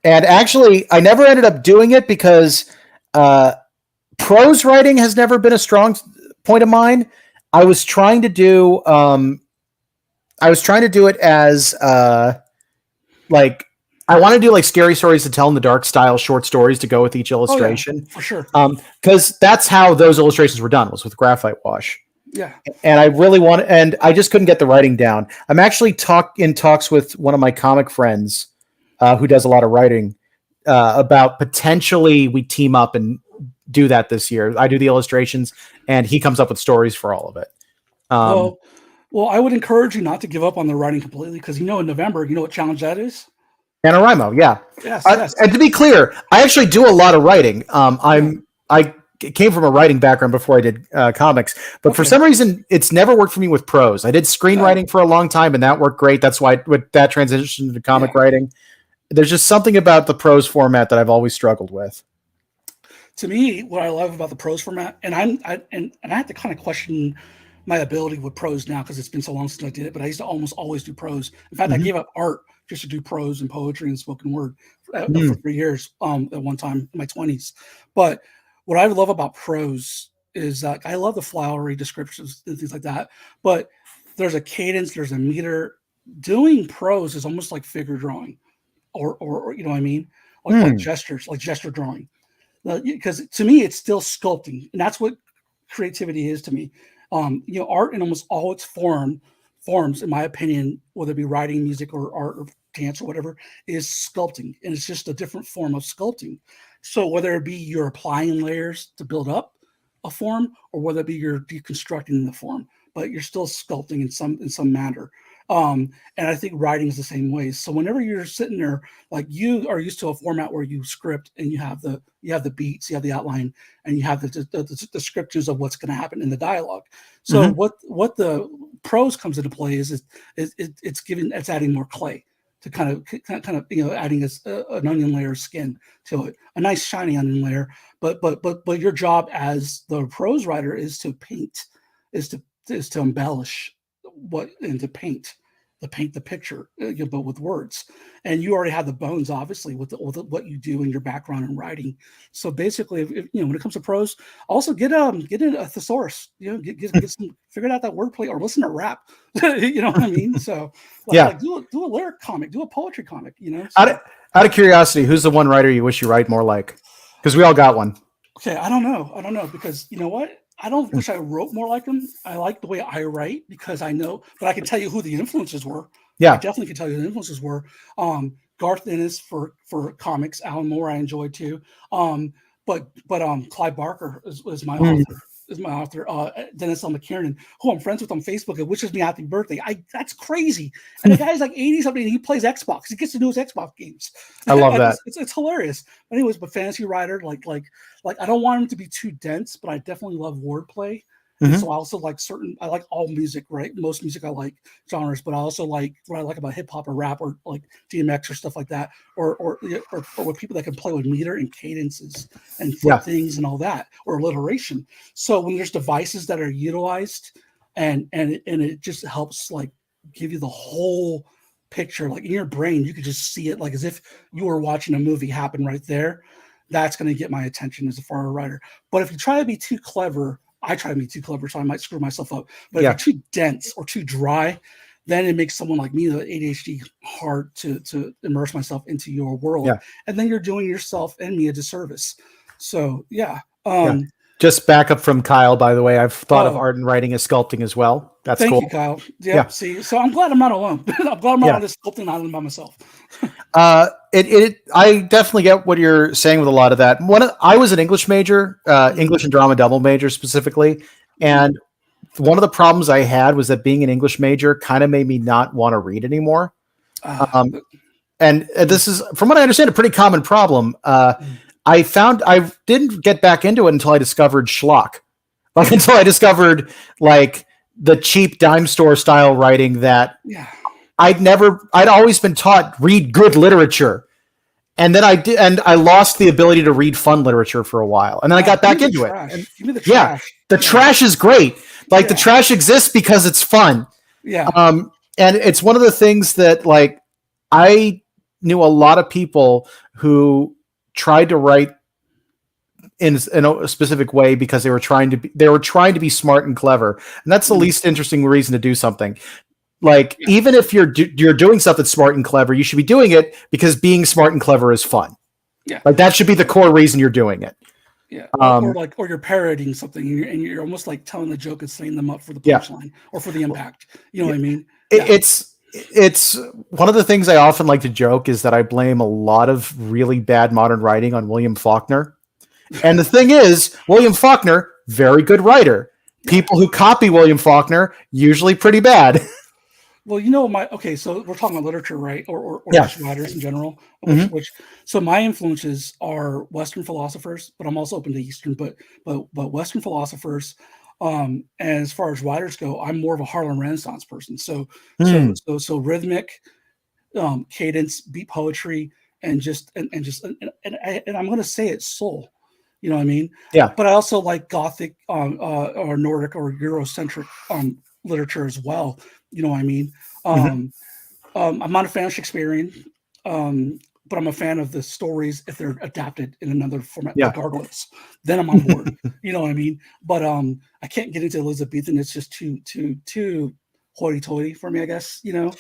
And actually, I never ended up doing it because prose writing has never been a strong point of mine. I was trying to do it as like, I want to do like scary stories to tell in the dark style short stories to go with each illustration. Oh, yeah, for sure. Because that's how those illustrations were done, was with graphite wash. Yeah. And I really and I just couldn't get the writing down. I'm actually in talks with one of my comic friends who does a lot of writing about potentially we team up and do that this year. I do the illustrations and he comes up with stories for all of it. Well, I would encourage you not to give up on the writing completely, because in November, you know what challenge that is? NaNoWriMo, yeah. Yes. And to be clear, I actually do a lot of writing. I came from a writing background before I did comics, but for some reason, it's never worked for me with prose. I did screenwriting for a long time, and that worked great. That's why with that transition to comic writing, there's just something about the prose format that I've always struggled with. To me, what I love about the prose format, and I have to kind of question my ability with prose now because it's been so long since I did it, but I used to almost always do prose. In fact, I gave up art just to do prose and poetry and spoken word for 3 years at one time in my 20s. But what I love about prose is that I love the flowery descriptions and things like that, but there's a cadence, there's a meter. Doing prose is almost like figure drawing or you know what I mean? Like gestures, like gesture drawing. Because to me, it's still sculpting, and that's what creativity is to me. Art in almost all its forms, in my opinion, whether it be writing, music, or art, or dance, or whatever, is sculpting, and it's just a different form of sculpting. So whether it be you're applying layers to build up a form, or whether it be you're deconstructing the form, but you're still sculpting in some manner. And I think writing is the same way. So whenever you're sitting there, like you are used to a format where you script and you have the beats, you have the outline, and you have the descriptions of what's going to happen in the dialogue. So what the prose comes into play is it's adding more clay to kind of adding an onion layer of skin to it, a nice shiny onion layer. But your job as the prose writer is to paint, is to embellish and to paint the picture, but with words. And you already have the bones, obviously, with what you do in your background in writing. So basically, when it comes to prose, also get a thesaurus, get some, figure out that wordplay, or listen to rap. You know what I mean? So do a lyric comic, do a poetry comic. So, out of curiosity, who's the one writer you wish you write more like? Because we all got one. Okay, I don't know, because you know what? I don't wish I wrote more like him. I like the way I write because I know, but I can tell you who the influences were. Yeah, I definitely can tell you who the influences were. Garth Ennis for comics. Alan Moore I enjoyed too. But Clive Barker is my author. Is my author. Dennis L. McKiernan, who I'm friends with on Facebook, and wishes me happy birthday. That's crazy. And the guy's like 80 something. And he plays Xbox. He gets to do his Xbox games. I love that. It's hilarious. But anyways, but fantasy writer, like I don't want him to be too dense, but I definitely love wordplay. So I also like I like all music, right? Most music I like genres, but I also like what I like about hip hop or rap or like DMX or stuff like that, or with people that can play with meter and cadences and flip things and all that, or alliteration. So when there's devices that are utilized and it just helps like give you the whole picture, like in your brain, you could just see it like as if you were watching a movie happen right there. That's going to get my attention as a far writer. But if you try to be too clever, I try to be too clever, so I might screw myself up. But if you're too dense or too dry, then it makes someone like me, the ADHD, hard to immerse myself into your world. And then you're doing yourself and me a disservice. So Just back up from Kyle, by the way. I've thought of Oh. art and writing as sculpting as well. That's Thank cool. you, Kyle. Yep, Yeah. see, so I'm glad I'm not alone. I'm glad I'm not Yeah. on this sculpting island by myself. I definitely get what you're saying with a lot of that. I was an English major, English and drama double major specifically, and one of the problems I had was that being an English major kind of made me not want to read anymore. And this is, from what I understand, a pretty common problem. I didn't get back into it until I discovered schlock, like until I discovered like the cheap dime store style writing that yeah. I'd always been taught read good literature. And then I did, and I lost the ability to read fun literature for a while. And then I got back into it. And, Give me the trash. the trash is great. Like the trash exists because it's fun. Yeah. And it's one of the things that like I knew a lot of people who tried to write in a specific way because they were trying to be smart and clever. And that's the least interesting reason to do something. Like, even if you're doing stuff that's smart and clever, you should be doing it because being smart and clever is fun. Yeah. Like that should be the core reason you're doing it. Yeah. Or you're parodying something and you're almost like telling the joke and setting them up for the punchline or for the impact. You know what I mean? It's one of the things I often like to joke is that I blame a lot of really bad modern writing on William Faulkner. And the thing is, William Faulkner, very good writer. People who copy William Faulkner, usually pretty bad. Well, so we're talking about literature, right? Or just writers in general. So my influences are Western philosophers, but I'm also open to Eastern, but Western philosophers. And as far as writers go, I'm more of a Harlem Renaissance person. So rhythmic, cadence, beat poetry, and I'm going to say it's soul. You know what I mean? Yeah. But I also like Gothic, or Nordic or Eurocentric literature as well. You know what I mean? I'm not a fan of Shakespearean, but I'm a fan of the stories if they're adapted in another format, like Gargoyles. Then I'm on board. You know what I mean? But I can't get into Elizabethan. It's just too hoity-toity for me, I guess. Yeah.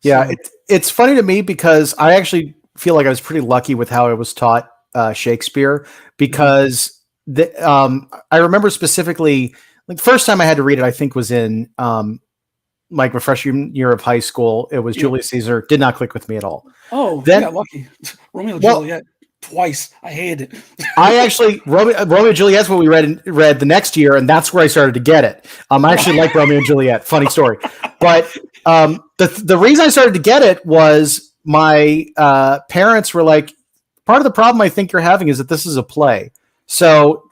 Yeah, it's funny to me because I actually feel like I was pretty lucky with how I was taught Shakespeare because I remember specifically. Like the first time I had to read it, I think was in like my freshman year of high school. It was Julius Caesar. Did not click with me at all. Oh, then, lucky. Romeo and Juliet twice. I hated it. I actually Romeo and Juliet's what we read the next year, and that's where I started to get it. I actually like Romeo and Juliet. Funny story, but the reason I started to get it was my parents were like, part of the problem I think you're having is that this is a play, so.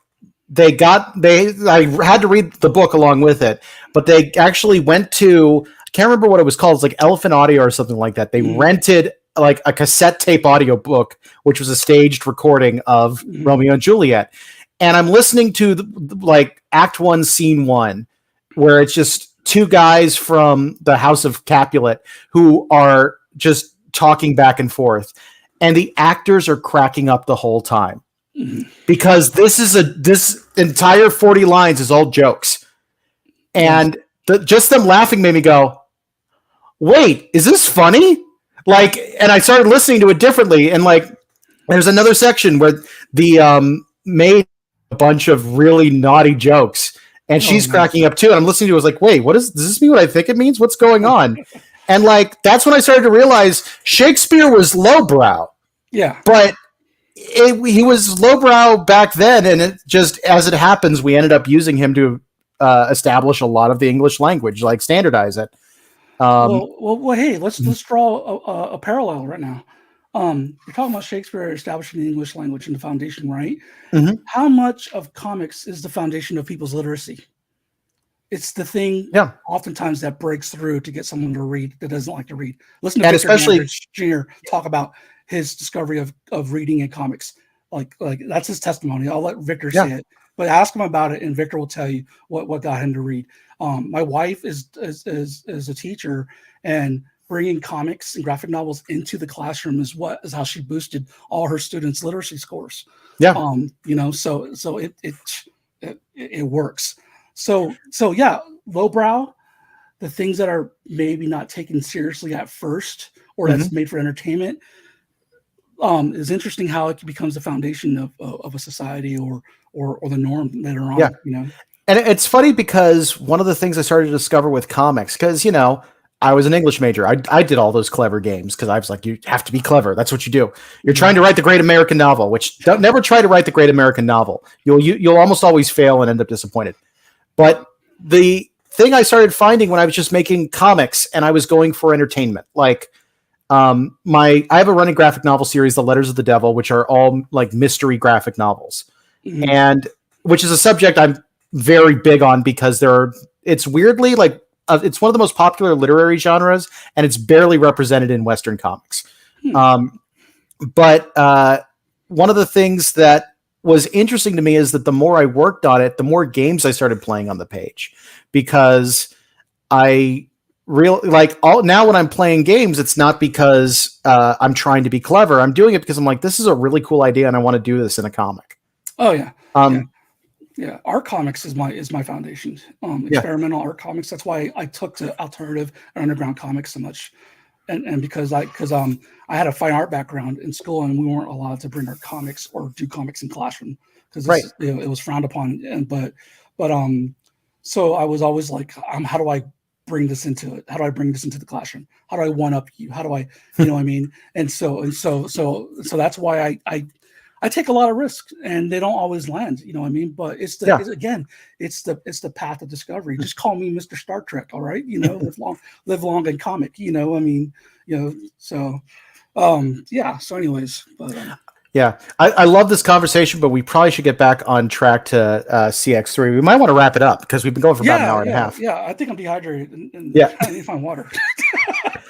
I had to read the book along with it, but they actually went to, I can't remember what it was called. It's like Elephant Audio or something like that. They rented like a cassette tape audio book, which was a staged recording of Romeo and Juliet. And I'm listening to like Act 1, Scene 1, where it's just two guys from the House of Capulet who are just talking back and forth. And the actors are cracking up the whole time. Because this entire 40 lines is all jokes, and just them laughing made me go, "Wait, is this funny?" Like, and I started listening to it differently. And like, there's another section where the made a bunch of really naughty jokes, and she's cracking up too. And I'm listening to it, I was like, "Wait, does this mean what I think it means? What's going on?" And like, that's when I started to realize Shakespeare was lowbrow. Yeah, but. He was lowbrow back then, and it just, as it happens, we ended up using him to establish a lot of the English language, like standardize it. Well, hey, let's draw a parallel right now. You're talking about Shakespeare establishing the English language and the foundation, right? How much of comics is the foundation of people's literacy? It's the thing, oftentimes, that breaks through to get someone to read that doesn't like to read. Listen to Victor Dandridge Jr. talk about his discovery of reading and comics. Like that's his testimony. I'll let Victor say it, but ask him about it, and Victor will tell you what got him to read. My wife is a teacher, and bringing comics and graphic novels into the classroom is how she boosted all her students' literacy scores. Yeah. So it works. So yeah, lowbrow, the things that are maybe not taken seriously at first, or that's made for entertainment. Is interesting how it becomes the foundation of a society or or the norm later on. Yeah. You know. And it's funny because one of the things I started to discover with comics, because, you know, I was an English major. I did all those clever games because I was like, you have to be clever. That's what you do. You're trying to write the great American novel, which don't never try to write the great American novel. You'll almost always fail and end up disappointed. But the thing I started finding when I was just making comics and I was going for entertainment, like I have a running graphic novel series, The Letters of the Devil, which are all like mystery graphic novels, and which is a subject I'm very big on because it's weirdly like it's one of the most popular literary genres and it's barely represented in Western comics. But one of the things that was interesting to me is that the more I worked on it, the more games I started playing on the page, because I really now when I'm playing games, it's not because I'm trying to be clever. I'm doing it because I'm like, this is a really cool idea and I want to do this in a comic. Oh yeah. Yeah, art comics is my foundation. Experimental art comics. That's why I took to alternative and underground comics so much, and because I had a fine art background in school, and we weren't allowed to bring our comics or do comics in classroom because it was frowned upon. So I was always like, how do I bring this into it? How do I bring this into the classroom? How do I one up you? How do I, you know what I mean? And so that's why I take a lot of risks and they don't always land, you know what I mean? But it's the path of discovery. Just call me Mr. Star Trek. All right. You know, live long and comic, you know, I mean, you know, so, so anyways, but, I love this conversation, but we probably should get back on track to CX3. We might want to wrap it up because we've been going for about an hour and a half. Yeah. I think I'm dehydrated and I need to find water.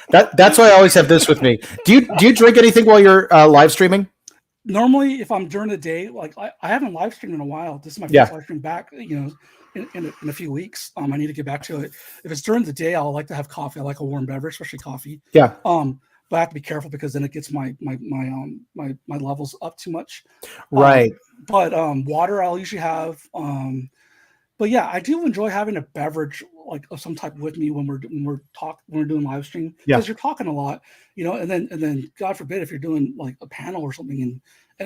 That's why I always have this with me. Do you drink anything while you're live streaming? Normally, if I'm during the day, like I haven't live streamed in a while. This is my first live stream back, you know, in a few weeks. I need to get back to it. If it's during the day, I'll like to have coffee. I like a warm beverage, especially coffee. Yeah. But I have to be careful because then it gets my levels up too much. Right. But water I'll usually have. But yeah, I do enjoy having a beverage like of some type with me when we're doing live stream, because you're talking a lot, you know, and then God forbid if you're doing like a panel or something and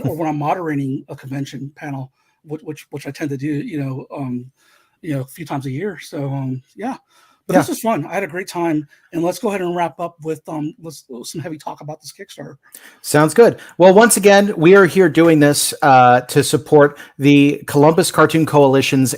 or when I'm moderating a convention panel, which I tend to do, you know, a few times a year. So but this was fun. I had a great time, and let's go ahead and wrap up with some heavy talk about this Kickstarter. Sounds good. Well, once again, we are here doing this to support the Columbus Cartoon Coalition's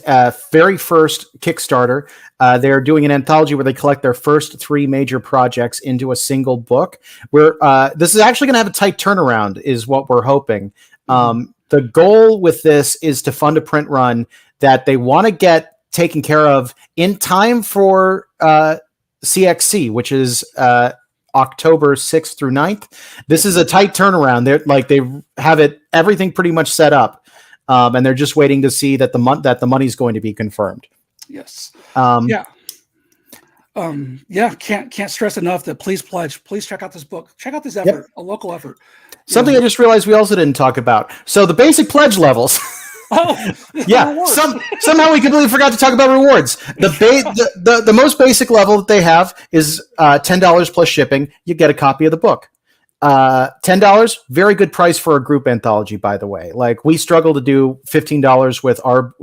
very first Kickstarter. They're doing an anthology where they collect their first 3 major projects into a single book. This is actually going to have a tight turnaround, is what we're hoping. The goal with this is to fund a print run that they want to get taken care of in time for CXC, which is October 6th through 9th. This is a tight turnaround. They have everything pretty much set up, and they're just waiting to see that the money's going to be confirmed. Yes. Can't stress enough that please pledge. Please check out this book. Check out this effort, a local effort. Something I just realized we also didn't talk about. So the basic pledge levels. Somehow we completely forgot to talk about rewards. The most basic level that they have is $10 plus shipping. You get a copy of the book. $10, very good price for a group anthology, by the way. Like, we struggled to do $15 with our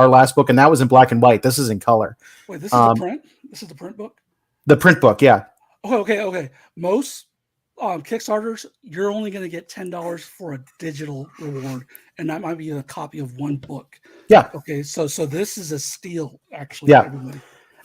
last book, and that was in black and white. This is in color. Wait, this is the print? This is the print book? The print book, yeah. Okay. Most Kickstarters, you're only going to get $10 for a digital reward, and that might be a copy of one book. Yeah. Okay, so this is a steal, actually. Yeah. Everybody.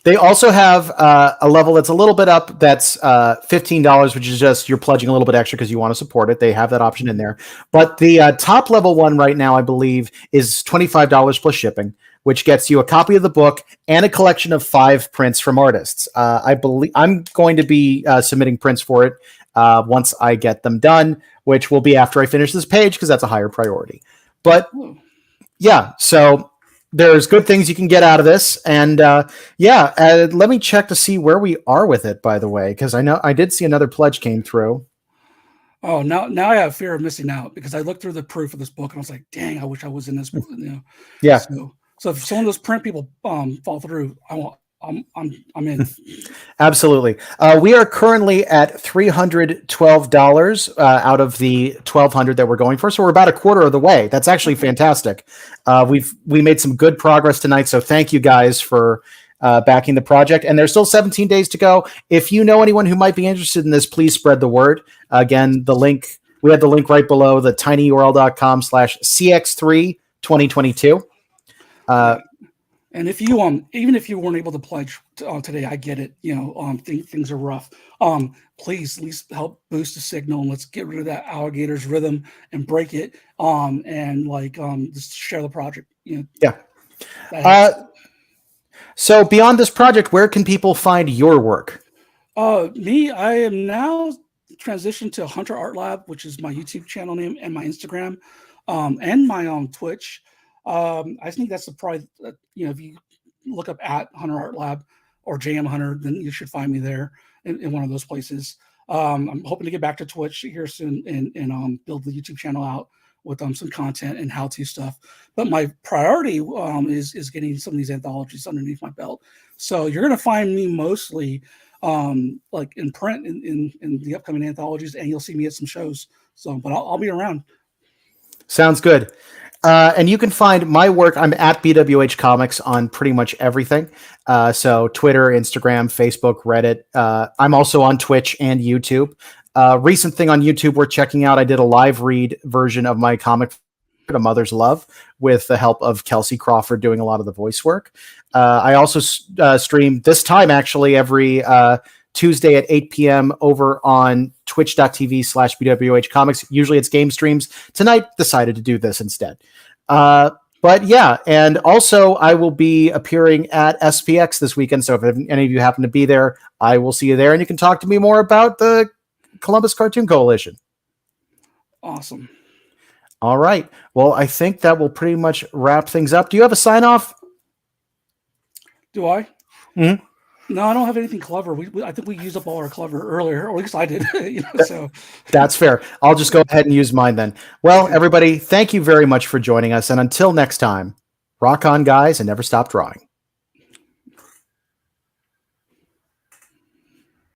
They also have a level that's a little bit up. That's $15, which is just you're pledging a little bit extra because you want to support it. They have that option in there. But the top level one right now, I believe, is $25 plus shipping, which gets you a copy of the book and a collection of 5 prints from artists. I believe I'm going to be submitting prints for it once I get them done, which will be after I finish this page because that's a higher priority. But so there's good things you can get out of this. And let me check to see where we are with it, by the way, because I know I did see another pledge came through. Oh, now I have fear of missing out because I looked through the proof of this book and I was like, dang, I wish I was in this book. You know? Yeah. So if some of those print people fall through, I I'm in. Absolutely. We are currently at $312 out of the 1,200 that we're going for. So we're about a quarter of the way. That's actually fantastic. We made some good progress tonight. So thank you guys for backing the project. And there's still 17 days to go. If you know anyone who might be interested in this, please spread the word. Again, we have the link right below, the tinyurl.com/CX3 2022. And if you even if you weren't able to pledge today, I get it. Things are rough. Please at least help boost the signal, and let's get rid of that alligator's rhythm and break it. Just share the project. Yeah. So beyond this project, where can people find your work? I am now transitioned to Hunter Art Lab, which is my YouTube channel name and my Instagram, and my Twitch. I think that's probably if you look up at Hunter Art Lab or JM Hunter, then you should find me there in one of those places. I'm hoping to get back to Twitch here soon and build the YouTube channel out with some content and how-to stuff. But my priority is getting some of these anthologies underneath my belt. So you're going to find me mostly like in print in the upcoming anthologies, and you'll see me at some shows. But I'll be around. Sounds good. And you can find my work. I'm at BWH Comics on pretty much everything. So Twitter, Instagram, Facebook, Reddit. I'm also on Twitch and YouTube. Recent thing on YouTube we're checking out. I did a live read version of my comic, A Mother's Love, with the help of Kelsey Crawford doing a lot of the voice work. I also stream this time actually every Tuesday at 8 p.m. over on twitch.tv/BWH Comics. Usually it's game streams. Tonight, decided to do this instead. But yeah, and also I will be appearing at SPX this weekend. So if any of you happen to be there, I will see you there, and you can talk to me more about the Columbus Cartoon Coalition. Awesome. All right. Well, I think that will pretty much wrap things up. Do you have a sign off? Do I? Mm-hmm. No, I don't have anything clever. I think we used up all our clever earlier, or at least I did. So that's fair. I'll just go ahead and use mine then. Well, everybody, thank you very much for joining us. And until next time, rock on, guys, and never stop drawing.